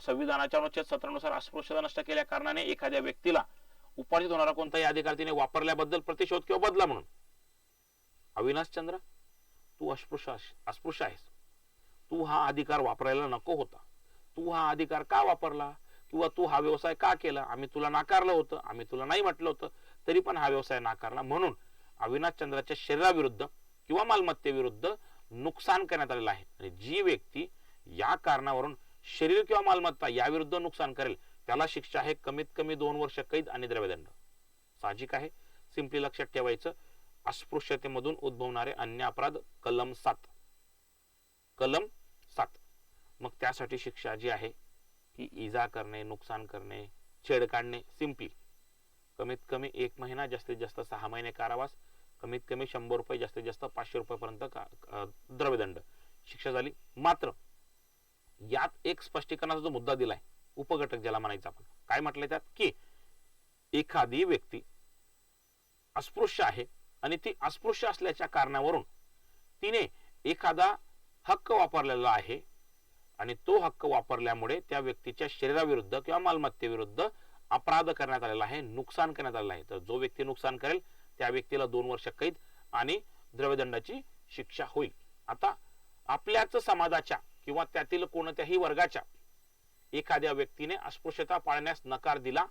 संविधानाच्या अनुच्छेद 17 नुसार अस्पृश्यता नष्ट केल्या कारणाने एखाद्या व्यक्तीला उपार्जित होणारा कोणताही अधिकार तिने वापरल्याबद्दल प्रतिशोध किंवा बदला म्हणून. अविनाश चंद्र, तू अस्पृश्य आहेस, तू हा अधिकार वापरायला नको होता, तू हा अधिकार का वापरला किंवा तू हा व्यवसाय का केला, आम्ही तुला नाकारलं होतं, आम्ही तुला नाही म्हटलं होतं, तरी पण हा व्यवसाय नाकारला, म्हणून अविनाश चंद्राच्या शरीराविरुद्ध किंवा मालमत्तेविरुद्ध नुकसान करण्यात आलेलं आहे. आणि जी व्यक्ती या कारणावरून शरीर किंवा मालमत्ता याविरुद्ध नुकसान करेल त्याला शिक्षा आहे कमीत कमी 2 वर्ष कैद आणि द्रव्यदंड. साहजिक आहे, सिंपली लक्षात ठेवायचं. अस्पृश्यतेमधून उद्भवणारे अन्य अपराध कलम 7. कलम 7. मग त्यासाठी शिक्षा जी आहे ती इजा करणे, नुकसान करणे, छेड काढणे, सिंपली कमीत कमी 1 महिना, जास्तीत जास्त 6 महिने कारावास, कमीत कमी 100 रुपये, जास्तीत जास्त 500 रुपयापर्यंत द्रव्यदंड शिक्षा झाली. मात्र यात एक स्पष्टीकरणाचा जो मुद्दा दिलाय, उपघटक ज्याला म्हणायचं आपण, काय म्हटलंय त्यात की एखादी व्यक्ती अस्पृश्य आहे आणि ती अस्पृश्य असल्याच्या कारणावरून तिने एखादा हक्क वापरलेला आहे आणि तो हक्क वापरल्यामुळे त्या व्यक्तीच्या शरीराविरुद्ध किंवा मालमत्तेविरुद्ध अपराध करण्यात आलेला आहे, नुकसान करण्यात आलेलं आहे. तर जो व्यक्ती नुकसान करेल त्या व्यक्तीला 2 वर्ष कैद आणि द्रव्यदंडाची शिक्षा होईल. आता आपल्याच समाजाच्या किंवा त्यातील कोणत्याही वर्गाच्या एखाद्या व्यक्तीने अस्पृश्यता पाळण्यास नकार दिला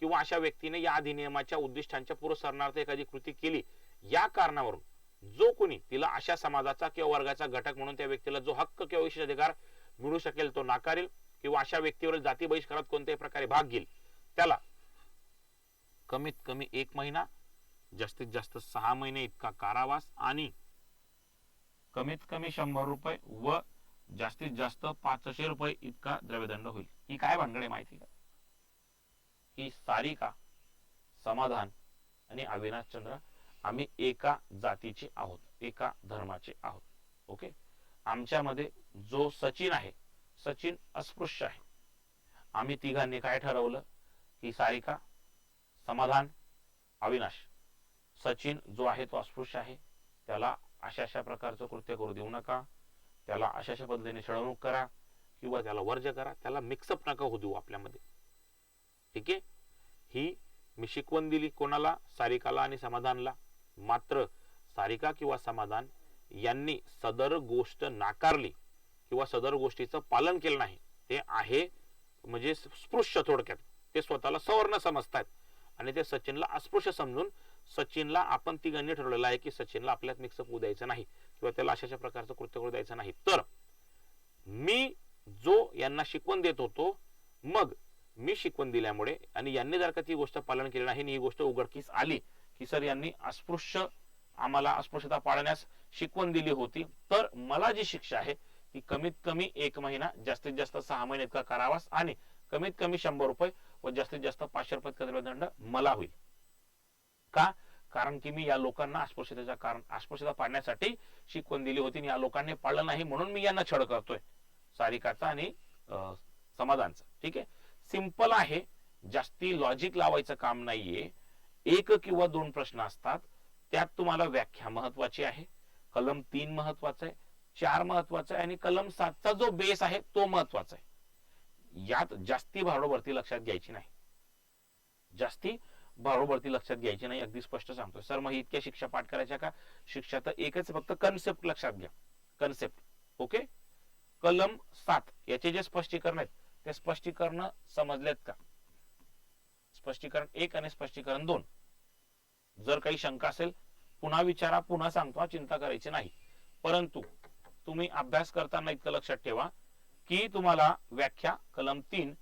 किंवा अशा व्यक्तीने या अधिनियमाच्या उद्दिष्टांच्या पुरस्कारार्थ एखादी कृती केली, या कारणावरून जो कोणी तिला अशा समाजाचा किंवा वर्गाचा घटक म्हणून त्या व्यक्तीला जो हक्क किंवा विशेष अधिकार मिळू शकेल तो नाकारेल किंवा अशा व्यक्तीवर जाती बहिष्कारात कोणत्याही प्रकारे भाग घेईल, त्याला कमीत कमी 1 महिना, जास्तीत जास्त 6 महिने इतका कारावास आणि कमीत कमी 100 रुपये व जास्तीत जास्त 500 रुपये इतका द्रव्यदंड होईल. ही काय भानगड आहे माहिती का? ही सारिका, समाधान आणि अविनाश चंद्र आम्ही एका जातीचे आहोत, एका धर्माचे आहोत. ओके, आमच्यामध्ये जो सचिन आहे, सचिन अस्पृश्य आहे. आम्ही तिघांनी काय ठरवलं की सारिका, समाधान, अविनाश, सचिन जो आहे तो अस्पृश्य आहे, त्याला अशा अशा प्रकारचं कृत्य करू देऊ नका, त्याला अशा अशा पद्धतीने छळवणूक करा किंवा त्याला वर्ज करा, त्याला मिक्सअप नका होऊ देऊ आपल्यामध्ये. ठीक आहे, ही मी शिकवण दिली कोणाला? सारिकाला आणि समाधानला. मात्र सारिका किंवा समाधान यांनी सदर गोष्ट नाकारली किंवा सदर गोष्टीचं पालन केलं नाही, ते आहे म्हणजे स्पृश्य, थोडक्यात ते स्वतःला सवर्ण समजतात आणि ते सचिनला अस्पृश्य समजून सचिनला आपण तिघांनी ठरवलेलं आहे की सचिनला आपल्यात मिक्सअप होऊ द्यायचं नाही किंवा त्याला अशा प्रकारचं कृत्य करू द्यायचं नाही. तर मी जो यांना शिकवण देत होतो, मग मी शिकवण दिल्यामुळे आणि यांनी जर का ती गोष्ट पालन केली नाही, ही गोष्ट उघडकीस आली की सर यांनी अस्पृश्य आम्हाला अस्पृश्यता पाळण्यास शिकवण दिली होती, तर मला जी शिक्षा आहे ती कमीत कमी 1 महिना, जास्तीत जास्त 6 महिने इतका कारावास आणि कमीत कमी 100 रुपये व जास्तीत जास्त 500 रुपये द्रव्यदंड मला होईल. का? कारण की मी या लोकांना अस्पृश्यता पाळण्यासाठी शिकवण दिली होती, या लोकांनी पाळलं नाही म्हणून मी यांना छळ करतोय, सारिकाचा आणि समाधानचा. ठीक आहे, सिंपल आहे, जास्ती लॉजिक लावायचं काम नाहीये. 1 किंवा 2 प्रश्न असतात, त्यात तुम्हाला व्याख्या महत्वाची आहे, कलम 3 महत्वाचा आहे, 4 महत्वाचा आहे आणि कलम 7चा जो बेस आहे तो महत्वाचा आहे. यात जास्ती भारोभरती लक्षात घ्यायची नाही, जास्ती भारोभरती लक्षात घ्यायची नाही. अगदी स्पष्ट सांगतोय. सर मग इतक्या शिक्षा पाठ करायच्या का? शिक्षा तर एकच, फक्त कन्सेप्ट लक्षात घ्या, कन्सेप्ट. ओके, कलम 7 याचे जे स्पष्टीकरण आहेत ते स्पष्टीकरण समजलेत का? स्पष्टीकरण 1 आणि स्पष्टीकरण 2. जर काही शंका असेल पुन्हा विचारा, पुन्हा सांगतो, चिंता करायची नाही. परंतु तुम्ही अभ्यास करताना इतकं लक्षात ठेवा की तुम्हाला व्याख्या कलम 3,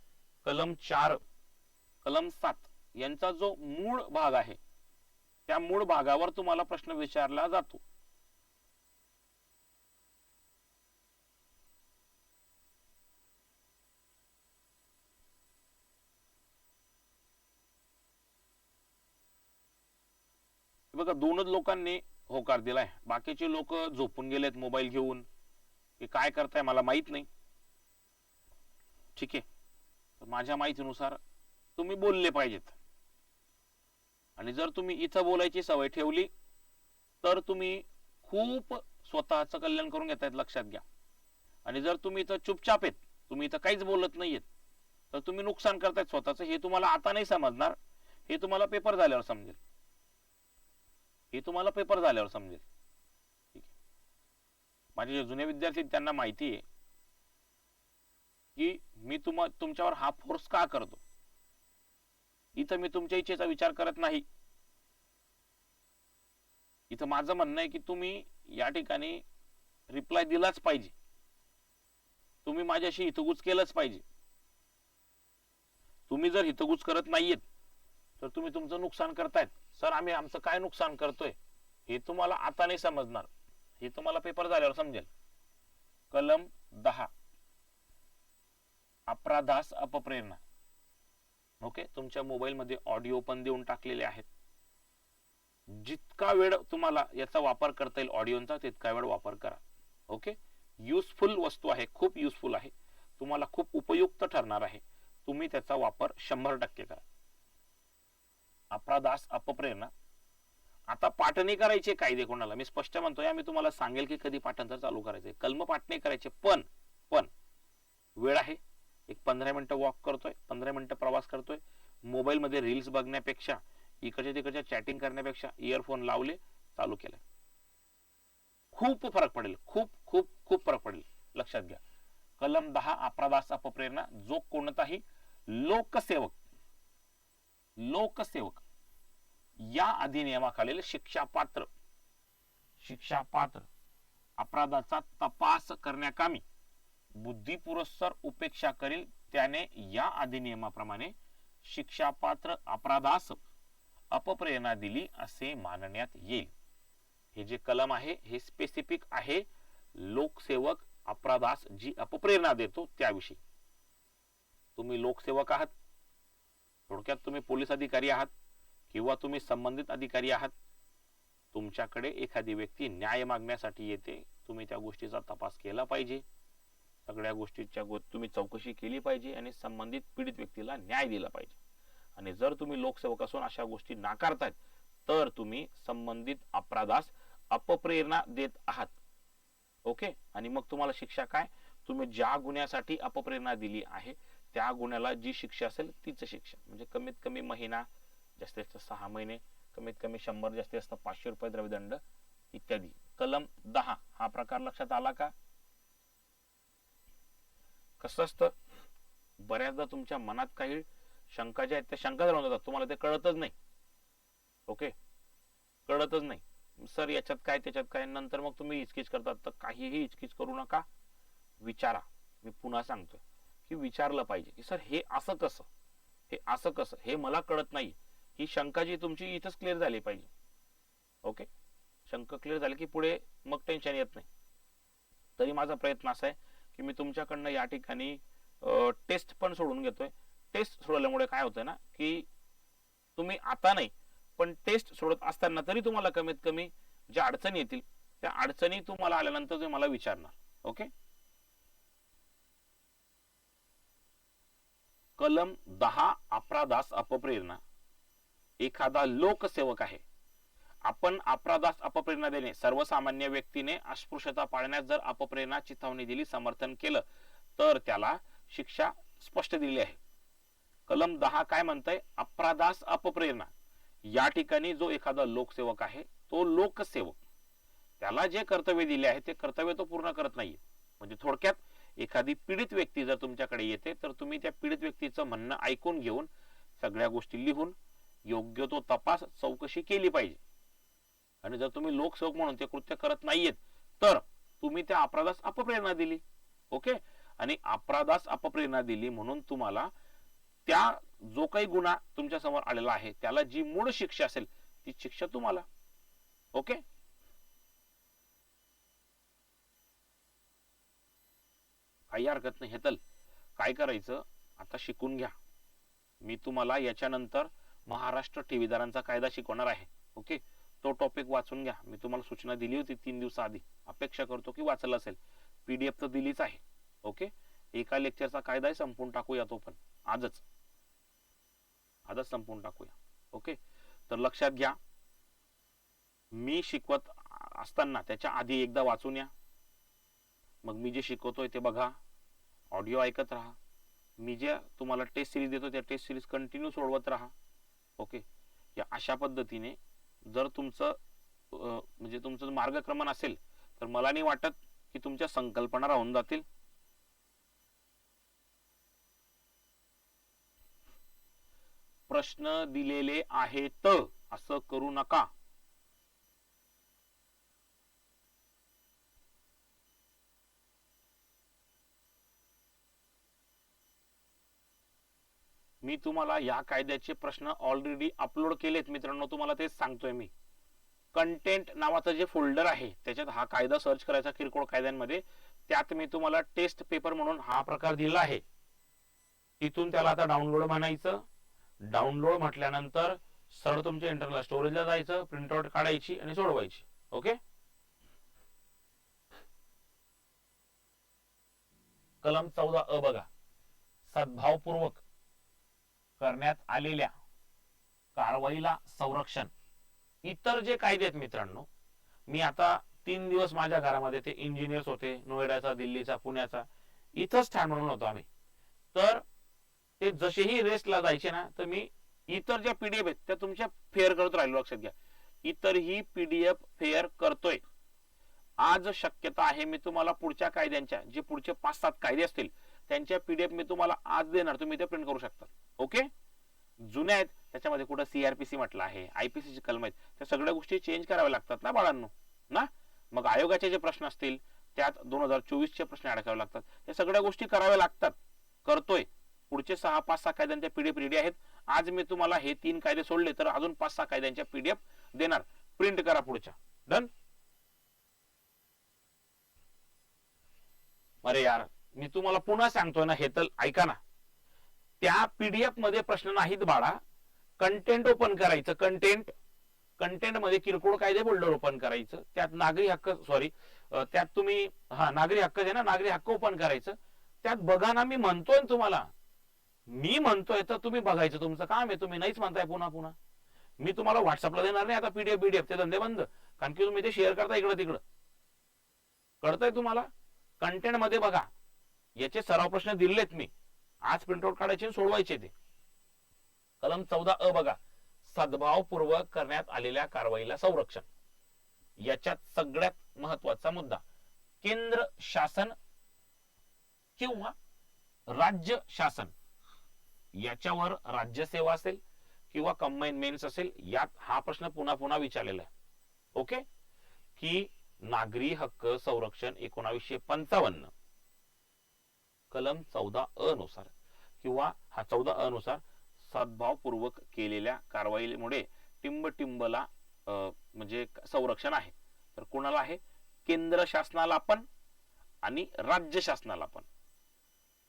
कलम 4, कलम 7 यांचा जो मूळ भाग आहे त्या मूळ भागावर तुम्हाला प्रश्न विचारला जातो. बघा, 2च लोकांनी होकार दिलाय, बाकीचे लोक झोपून गेलेत मोबाईल घेऊन, की काय करताय मला माहित नाही. ठीक आहे, माझ्या माहितीनुसार तुम्ही बोलले पाहिजेत. आणि जर तुम्ही इथं बोलायची सवय ठेवली तर तुम्ही खूप स्वतःचं कल्याण करून घेतायत, लक्षात घ्या. आणि जर तुम्ही इथं चुपचाप आहेत, तुम्ही इथं काहीच बोलत नाहीयेत, तर तुम्ही नुकसान करतायत स्वतःचं. हे तुम्हाला आता नाही समजणार, हे तुम्हाला पेपर झाल्यावर समजेल. हे तुम्हाला पेपर झाल्यावर समजेल. ठीक आहे. माझे जे जुने विद्यार्थी त्यांना माहिती आहे की मी तुमच्यावर हा फोर्स का करतो. इथं मी तुमच्या इच्छेचा विचार करत नाही. इथं माझं म्हणणं आहे की तुम्ही या ठिकाणी रिप्लाय दिलाच पाहिजे, तुम्ही माझ्याशी हितगुज केलंच पाहिजे. तुम्ही जर हितगुज करत नाहीयेत तर तुम्ही तुमचं नुकसान करतायत. सर आम्ही आमचं काय नुकसान करतोय हे तुम्हाला आता नाही समजणार, हे तुम्हाला पेपर झाल्यावर समजेल. कलम 10 अपराधास अपप्रेरणा. ओके, तुमच्या मोबाईल मध्ये ऑडिओ पण देऊन टाकलेले आहेत. जितका वेळ तुम्हाला याचा वापर करता येईल ऑडिओचा तितका वेळ वापर करा. ओके, युजफुल वस्तू आहे, खूप युजफुल आहे, तुम्हाला खूप उपयुक्त ठरणार आहे. तुम्ही त्याचा वापर 100% करा. अपराधास अपप्रेरणा. आता पाठ नाही करायचे कायदे कोणाला, मी स्पष्ट म्हणतोय. आम्ही तुम्हाला सांगेल की कधी पाठांतर चालू करायचंय, कलम पाठ नाही करायचे. पण वेळ आहे, एक 15 मिनिटं वॉक करतोय, 15 मिनिटं प्रवास करतोय, मोबाईल मध्ये रील्स बघण्यापेक्षा, इकडच्या तिकडच्या चॅटिंग करण्यापेक्षा इयरफोन लावले, चालू केलं, खूप फरक पडेल. खूप खूप खूप फरक पडेल, लक्षात घ्या. कलम 10 अपराधास अपप्रेरणा. जो कोणताही लोकसेवक या अधिनियमाखालील शिक्षापात्र अपराधाचा तपास करण्याकामी बुद्धिपुरस्सर उपेक्षा करील त्याने या अधिनियमाप्रमाणे शिक्षापात्र अपराधास अपप्रेरणा दिली असे मानण्यात येईल. हे जे कलम आहे हे स्पेसिफिक आहे लोकसेवक अपराधास जी अपप्रेरणा देतो त्याविषयी. तुम्ही लोकसेवक आहात, थोडक्यात तुम्ही पोलीस अधिकारी आहात किंवा तुम्ही संबंधित अधिकारी आहात. तुमच्याकडे एखादी व्यक्ती न्याय मागण्यासाठी येते, तुम्ही त्या गोष्टीचा तपास केला पाहिजे, सगळ्या गोष्टीच्या तुम्ही चौकशी केली पाहिजे आणि संबंधित पीडित व्यक्तीला न्याय दिला पाहिजे. आणि जर तुम्ही लोकसेवक असून अशा गोष्टी नाकारतायत तर तुम्ही संबंधित अपराधास अपप्रेरणा देत आहात. ओके, आणि मग तुम्हाला शिक्षा काय, तुम्ही ज्या गुन्ह्यासाठी अपप्रेरणा दिली आहे त्या गुन्ह्याला जी शिक्षा असेल तीच शिक्षा. म्हणजे कमीत कमी महिना, जास्तीत जास्त 6 महिने, कमीत कमी 100, जास्तीत जास्त 500 रुपये द्रव्यदंड इत्यादी. कलम 10 हा प्रकार लक्षात आला का? कसं असतं, बऱ्याचदा तुमच्या मनात काही शंका ज्या आहेत त्या शंका राहून जातात, तुम्हाला ते कळतच नाही. ओके, कळतच नाही, सर याच्यात काय त्याच्यात काय, नंतर मग तुम्ही हिचकिच करतात. तर काहीही हिचकिच करू नका, विचारा. मी पुन्हा सांगतोय की विचारलं पाहिजे की सर हे असं कसं, हे असं कसं, हे मला कळत नाही. ही शंका जी तुमची इथंच क्लिअर झाली पाहिजे. ओके, शंका क्लिअर झाली की पुढे मग टेन्शन येत नाही. तरी माझा प्रयत्न असा आहे की मी तुमच्याकडनं या ठिकाणी टेस्ट पण सोडून घेतोय. टेस्ट सोडल्यामुळे काय होतं ना की तुम्ही आता नाही पण टेस्ट सोडत असताना तरी तुम्हाला कमीत कमी ज्या अडचणी येतील त्या अडचणी तुम्हाला आल्यानंतर तुम्ही मला विचारणार. ओके, कलम 10 अपराधास अपप्रेरणा. एखादा लोकसेवक आहे, आपण अपराधास अपप्रेरणा देणे, सर्वसामान्य व्यक्तीने अस्पृश्यता पाळण्यास जर अपप्रेरणा चिथावणी दिली, समर्थन केलं तर त्याला शिक्षा स्पष्ट दिली आहे. कलम 10 काय म्हणतंय, अपराधास अपप्रेरणा. या ठिकाणी जो एखादा लोकसेवक आहे तो लोकसेवक, त्याला जे कर्तव्य दिले आहे ते कर्तव्य तो पूर्ण करत नाहीये. म्हणजे थोडक्यात एखादी पीडित व्यक्ती जर तुमच्याकडे येते तर तुम्ही त्या पीडित व्यक्तीचं म्हणणं ऐकून घेऊन सगळ्या गोष्टी लिहून योग्य तो तपास चौकशी केली पाहिजे. आणि जर तुम्ही लोकसेवक म्हणून ते कृत्य करत नाहीयेत तर तुम्ही त्या अपराधास अपप्रेरणा दिली. ओके, आणि अपराधास अपप्रेरणा दिली म्हणून तुम्हाला त्या जो काही गुन्हा तुमच्या समोर आलेला आहे त्याला जी मूळ शिक्षा असेल ती शिक्षा तुम्हाला. ओके, काही हरकत नाही. हेतल काय करायचं आता शिकून घ्या. मी तुम्हाला याच्यानंतर महाराष्ट्र ठेवीदारांचा कायदा शिकवणार आहे. ओके, तो टॉपिक वाचून घ्या. मी तुम्हाला सूचना दिली होती 3 दिवसाआधी, अपेक्षा करतो की वाचलं असेल. पीडीएफ तर दिलीच आहे. ओके, एका लेक्चरचा कायदा संपून टाकूया, तो पण आजच संपून टाकूया. ओके, तर लक्षात घ्या, मी शिकवत असताना त्याच्या आधी एकदा वाचून या, मग मी जे शिकवतोय ते बघा, ऑडिओ ऐकत राहा, मी जे तुम्हाला टेस्ट सिरीज देतो त्या टेस्ट सिरीज कंटिन्यू सोडवत राहा. ओके, या अशा पद्धतीने जर तुमचं म्हणजे तुमचं मार्गक्रमण असेल तर मला नाही वाटत की तुमच्या संकल्पना राहून जातील. प्रश्न दिलेले आहेत असं करू नका. मी तुम्हाला या कायद्याचे प्रश्न ऑलरेडी अपलोड केलेत मित्रांनो, तुम्हाला तेच सांगतोय मी. कंटेंट नावाचं जे फोल्डर आहे त्याच्यात हा कायदा सर्च करायचा किरकोळ कायद्यांमध्ये, त्यात मी तुम्हाला टेस्ट पेपर म्हणून हा प्रकार दिला आहे. तिथून त्याला आता डाउनलोड म्हणायचं. डाउनलोड म्हटल्यानंतर सरळ तुमच्या इंटरनल स्टोरेजला जायचं, प्रिंटआउट काढायची आणि सोडवायची. ओके, कलम 14 बघा, सद्भावपूर्वक करण्यात आलेल्या कारवाईला संरक्षण. इतर जे कायदे आहेत मित्रांनो, मी आता 3 दिवस माझ्या घरामध्ये, ते इंजिनियर्स होते नोएडाचा, दिल्लीचा, पुण्याचा, इथंच ठाण म्हणून होतो आम्ही. तर ते जसेही रेस्टला जायचे ना, तर मी इतर ज्या पीडीएफ आहेत त्या तुमच्या फेअर करत राहिलो. लक्षात घ्या, इतर ही पीडीएफ फेअर करतोय. आज शक्यता आहे मी तुम्हाला पुढच्या कायद्यांच्या, जे पुढचे 5-7 कायदे असतील त्यांच्या पीडीएफ मी तुम्हाला आज देणार, तुम्ही ते प्रिंट करू शकता. ओके, जुन्या आहेत त्याच्यामध्ये कुठं सीआरपीसी म्हटलं आहे, आयपीसीची कलम आहेत, त्या सगळ्या गोष्टी चेंज कराव्या लागतात ना बाळांनो ना. मग आयोगाचे जे प्रश्न असतील त्यात 2024 चे प्रश्न अडकावे लागतात, या सगळ्या गोष्टी कराव्या लागतात. करतोय. पुढचे 6-5-6 कायद्यांच्या पीडीएफ रेडी आहेत. आज मी तुम्हाला हे 3 कायदे सोडले तर अजून 5-6 कायद्यांच्या पीडीएफ देणार. प्रिंट करा पुढच्या. डन. अरे यार, मी तुम्हाला पुन्हा सांगतोय ना, हे तर ऐका ना. त्या पीडीएफ मध्ये प्रश्न नाहीत बाळा. कंटेंट ओपन करायचं, कंटेंट मध्ये किरकोळ कायदे फोल्डर ओपन करायचं, त्यात नागरी हक्क, त्यात तुम्ही नागरी हक्क आहे ना, नागरी हक्क ओपन करायचं. त्यात बघा ना, मी म्हणतोय तुम्हाला, मी म्हणतोय तर तुम्ही बघायचं, तुमचं काम आहे. तुम्ही नाहीच म्हणताय पुन्हा पुन्हा. मी तुम्हाला व्हॉट्सअपला देणार नाही आता पीडीएफ ते धंदे बंद, कारण की तुम्ही ते शेअर करता इकडं तिकडं. कळतंय तुम्हाला? कंटेंट मध्ये बघा, याचे सराव प्रश्न दिलेत मी, आज प्रिंटआउट काढायचे सोडवायचे ते. कलम 14 बघा, सद्भावपूर्वक करण्यात आलेल्या कारवाईला संरक्षण. याच्यात सगळ्यात महत्वाचा मुद्दा, केंद्र शासन किंवा राज्य शासन याच्यावर राज्यसेवा असेल किंवा कंबाईन मेन्स असेल, यात हा प्रश्न पुन्हा पुन्हा विचारलेला आहे. ओके, की नागरी हक्क संरक्षण 1955 कलम 14 नुसार किंवा 14 नुसार सद्भावपूर्वक केलेल्या कारवाईमुळे टिंबटिंबला म्हणजे संरक्षण आहे. तर कोणाला आहे? केंद्र शासनाला पण आणि राज्य शासनाला पण.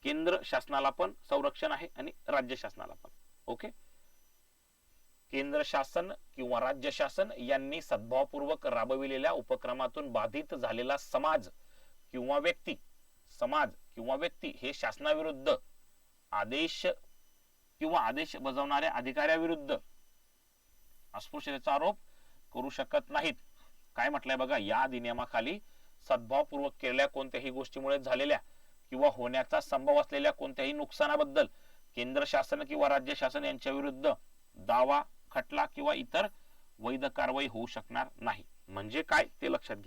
केंद्र शासनाला पण संरक्षण आहे आणि राज्य शासनाला पण. ओके, केंद्र शासन किंवा राज्य शासन यांनी सद्भावपूर्वक राबविलेल्या उपक्रमातून बाधित झालेला समाज किंवा व्यक्ती हे शासनाविरुद्ध आदेश बजावणाऱ्या अधिकाऱ्याविरुद्ध अस्पृश्यतेचा आरोप करू शकत नाहीत. काय म्हटलंय बघा, या अधिनियमाखाली सद्भावपूर्वक केलेल्या कोणत्याही गोष्टीमुळे झालेल्या किंवा होण्याचा संभव असलेल्या कोणत्याही नुकसानाबद्दल केंद्र शासन किंवा राज्य शासन यांच्या विरुद्ध दावा, खटला किंवा इतर वैध कारवाई होऊ शकणार नाही. म्हणजे काय ते लक्षात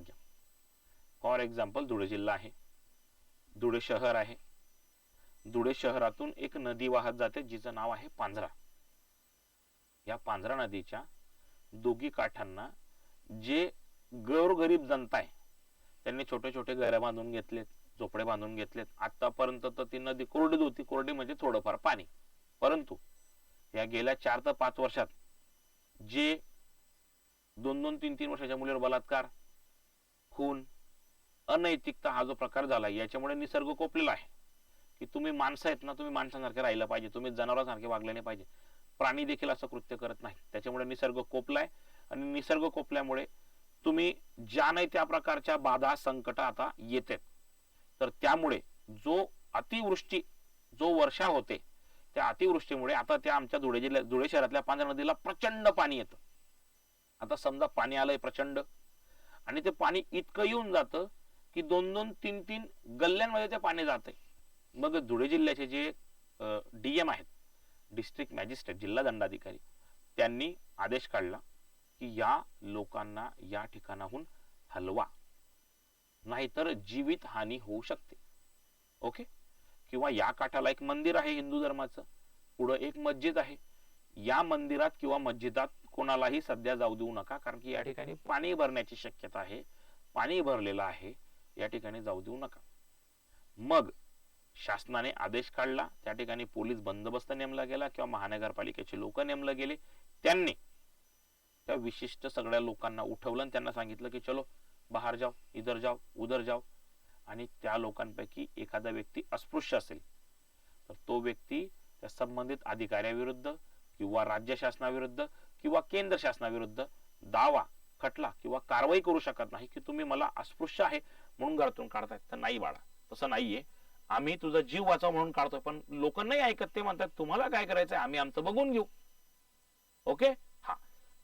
घ्या. फॉर एक्झाम्पल, धुळे जिल्हा आहे, धुळे शहर आहे. धुळे शहरातून एक नदी वाहत जाते जिचं नाव आहे पांझरा. या पांझरा नदीच्या दोघी काठांना जे गोरगरीब जनता आहे त्यांनी छोटे छोटे घरे बांधून घेतलेत, झोपडे बांधून घेतलेत. आतापर्यंत तर ती नदी कोरडीच होती, कोरडी म्हणजे थोडंफार पाणी. परंतु या गेल्या 4 ते 5 वर्षात जे 2-2, 3-3 वर्षाच्या मुलीवर बलात्कार, खून, अनैतिकता हा जो प्रकार झाला, याच्यामुळे निसर्ग कोपलेला आहे. की तुम्ही माणसं आहेत ना, तुम्ही माणसांसारखे राहिलं पाहिजे, तुम्ही जनावरांसारखे वागले नाही पाहिजे. प्राणी देखील असं कृत्य करत नाही. त्याच्यामुळे निसर्ग कोपलाय आणि निसर्ग कोपल्यामुळे तुम्ही ज्या नाही त्या प्रकारच्या बाधा, संकट आता येतात. तर त्यामुळे जो अतिवृष्टी, जो वर्षा होते, त्या अतिवृष्टीमुळे आता त्या आमच्या धुळे शहरातल्या पांझरा नदीला प्रचंड पाणी येतं. आता समजा पाणी आलंय प्रचंड आणि ते पाणी इतकं येऊन जातं की 2-2, 3-3 गल्ल्यांमध्ये ते पाणी जाते. मग धुळे जिल्ह्याचे जे डीएम आहेत, डिस्ट्रिक्ट मॅजिस्ट्रेट, जिल्हा दंडाधिकारी, त्यांनी आदेश काढला की या लोकांना या ठिकाणाहून हलवा, नाहीतर जीवित हानी होऊ शकते. ओके. किंवा या काठाला एक मंदिर आहे हिंदू धर्माचं, पुढे एक मस्जिद आहे, या मंदिरात किंवा मस्जिदात कोणालाही सध्या जाऊ देऊ नका, कारण की या ठिकाणी पाणी भरण्याची शक्यता आहे, पाणी भरलेलं आहे, या ठिकाणी जाऊ देऊ नका. मग शासनाने आदेश काढला, त्या ठिकाणी पोलीस बंदोबस्त नेमला गेला किंवा महानगरपालिकेचे लोक नेमले गेले. त्यांनी त्या विशिष्ट सगळ्या लोकांना उठवलं आणि त्यांना सांगितलं की चलो बाहेर जाओ, इधर जाओ, उधर जाओ. आणि त्या लोकांपैकी एखादा व्यक्ती अस्पृश्य असेल तर तो व्यक्ती त्या संबंधित अधिकाऱ्याविरुद्ध किंवा राज्य शासनाविरुद्ध किंवा केंद्र शासनाविरुद्ध दावा, खटला किंवा कारवाई करू शकत नाही की तुम्ही मला अस्पृश्य आहे म्हणून घरातून काढताय. तर नाही बाळा, तसं नाहीये. आम्ही तुझा जीव वाचव म्हणून काढतोय, पण लोक नाही ऐकत. ते म्हणतात तुम्हाला काय करायचंय, आम्ही आमचं बघून घेऊ. ओके. हा,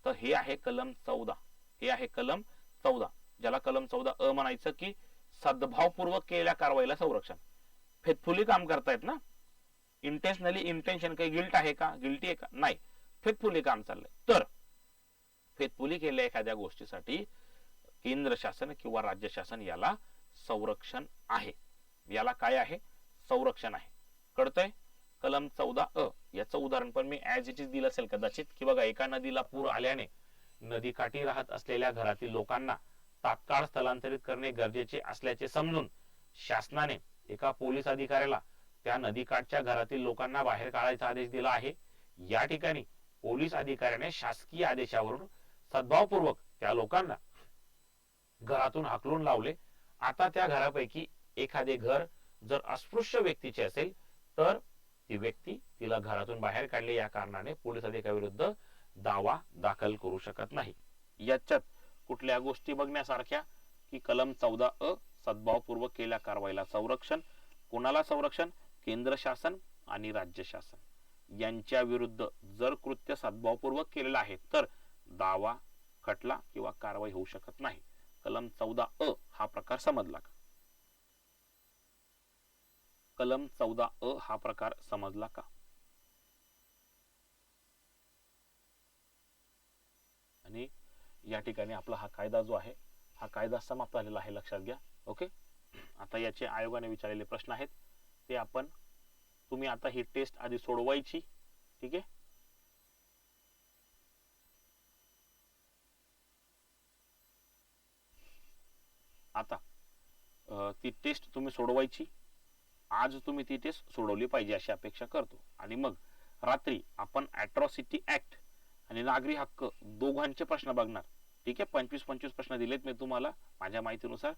तर हे आहे कलम 14. हे आहे कलम 14, ज्याला कलम 14 अ म्हणायचं की सद्भावपूर्वक केलेल्या कारवाईला संरक्षण. फेथफुली काम करतायत ना, इंटेन्शनली, इंटेन्शन काही गिल्ट आहे का, गिल्टी आहे का, नाही, फेथफुली काम चाललंय. तर फेथफुली केलेल्या एखाद्या गोष्टीसाठी केंद्र शासन किंवा राज्य शासन याला संरक्षण आहे. याला काय आहे, संरक्षण आहे. कळतंय? कलम 14 अ याचं उदाहरण पण मी ऍज इट इज दिलं असेल कदाचित, की बघा एका नदीला पूर आल्याने नदीकाठी राहत असलेल्या घरातील लोकांना तात्काळ स्थलांतरित करणे गरजेचे असल्याचे समजून शासनाने एका पोलीस अधिकाऱ्याला त्या नदीकाठच्या घरातील लोकांना बाहेर काढायचा आदेश दिला आहे. या ठिकाणी पोलीस अधिकाऱ्याने शासकीय आदेशावरून सद्भावपूर्वक त्या लोकांना घरातून हाकलून लावले. आता त्या घरापैकी एखादे घर जर अस्पृश्य व्यक्तीचे असेल तर ती व्यक्ती तिला घरातून बाहेर काढले या कारणाने पोलीस अधिकाऱ्याविरुद्ध दावा दाखल करू शकत नाही. याच्यात कुठल्या गोष्टी बघण्यासारख्या की कलम 14 अ सद्भावपूर्वक केलेल्या कारवाईला संरक्षण. कोणाला संरक्षण? केंद्र शासन आणि राज्य शासन यांच्या विरुद्ध जर कृत्य सद्भावपूर्वक केलेलं आहे तर दावा, खटला किंवा कारवाई होऊ शकत नाही. कलम 14 अ हा प्रकार समजला का? कलम 14 अ हा प्रकार समजला का? आणि या ठिकाणी आपला हा कायदा जो आहे हा कायदा समाप्त झालेला आहे, लक्षात घ्या. ओके. आता याचे आयोगाने विचारलेले प्रश्न आहेत ते आपण, तुम्ही आता ही टेस्ट आधी सोडवायची. ठीक आहे. आता ती टेस्ट तुम्ही सोडवायची. आज तुम्ही ती टेस्ट सोडवली पाहिजे अशी अपेक्षा करतो. आणि मग रात्री आपण अॅट्रॉसिटी ऍक्ट आणि नागरी हक्क दोघांचे प्रश्न बघणार. ठीक आहे. 25-25 प्रश्न दिलेत मी तुम्हाला माझ्या माहितीनुसार.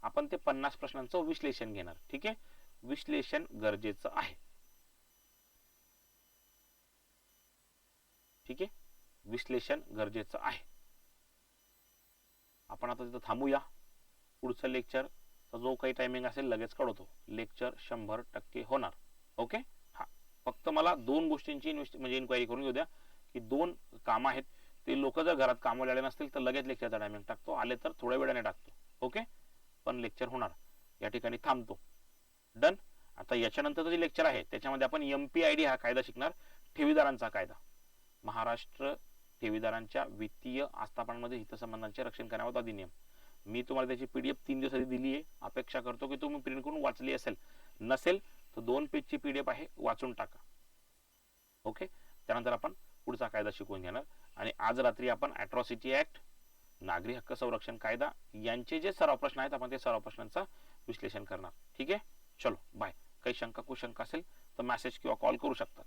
आपण ते 50 प्रश्नांचं विश्लेषण घेणार. ठीक आहे. विश्लेषण गरजेचं आहे. ठीक आहे. विश्लेषण गरजेचं आहे. आपण आता तिथं थांबूया. पुढचं लेक्चर जो काही टायमिंग असेल लगेच कळवतो. लेक्चर 100% होणार. ओके. हा, फक्त मला दोन गोष्टींची म्हणजे इन्क्वायरी करून घेऊ द्या की दोन काम आहेत ते लोक जर घरात कामाला आले नसतील तर लगेच लेक्चरचा टायमिंग टाकतो, आले तर थोड्या वेळाने टाकतो. ओके. पण लेक्चर होणार. या ठिकाणी थांबतो. डन. आता याच्यानंतर जे लेक्चर आहे त्याच्यामध्ये आपण MPID हा कायदा शिकणार, ठेवीदारांचा कायदा, महाराष्ट्र ठेवीदारांच्या वित्तीय आस्थापनांमध्ये हितसंबंधांचे रक्षण करण्याबाबत अधिनियम. मी तुम्हाला त्याची PDF 3 दिवस आधी दिली आहे. अपेक्षा करतो की तुम्ही प्रिंट करून वाचली असेल. नसेल तर 2 पेजची PDF आहे, वाचून टाका. ओके. त्यानंतर आपण पुढचा कायदा शिकवून घेणार आणि आज रात्री आपण अॅट्रॉसिटी ऍक्ट, नागरी हक्क संरक्षण कायदा यांचे जे सराव प्रश्न आहेत आपण ते सराव प्रश्नांचा विश्लेषण करणार. ठीक आहे. चलो बाय. काही शंका कुशंका असेल तर मेसेज किंवा कॉल करू शकता.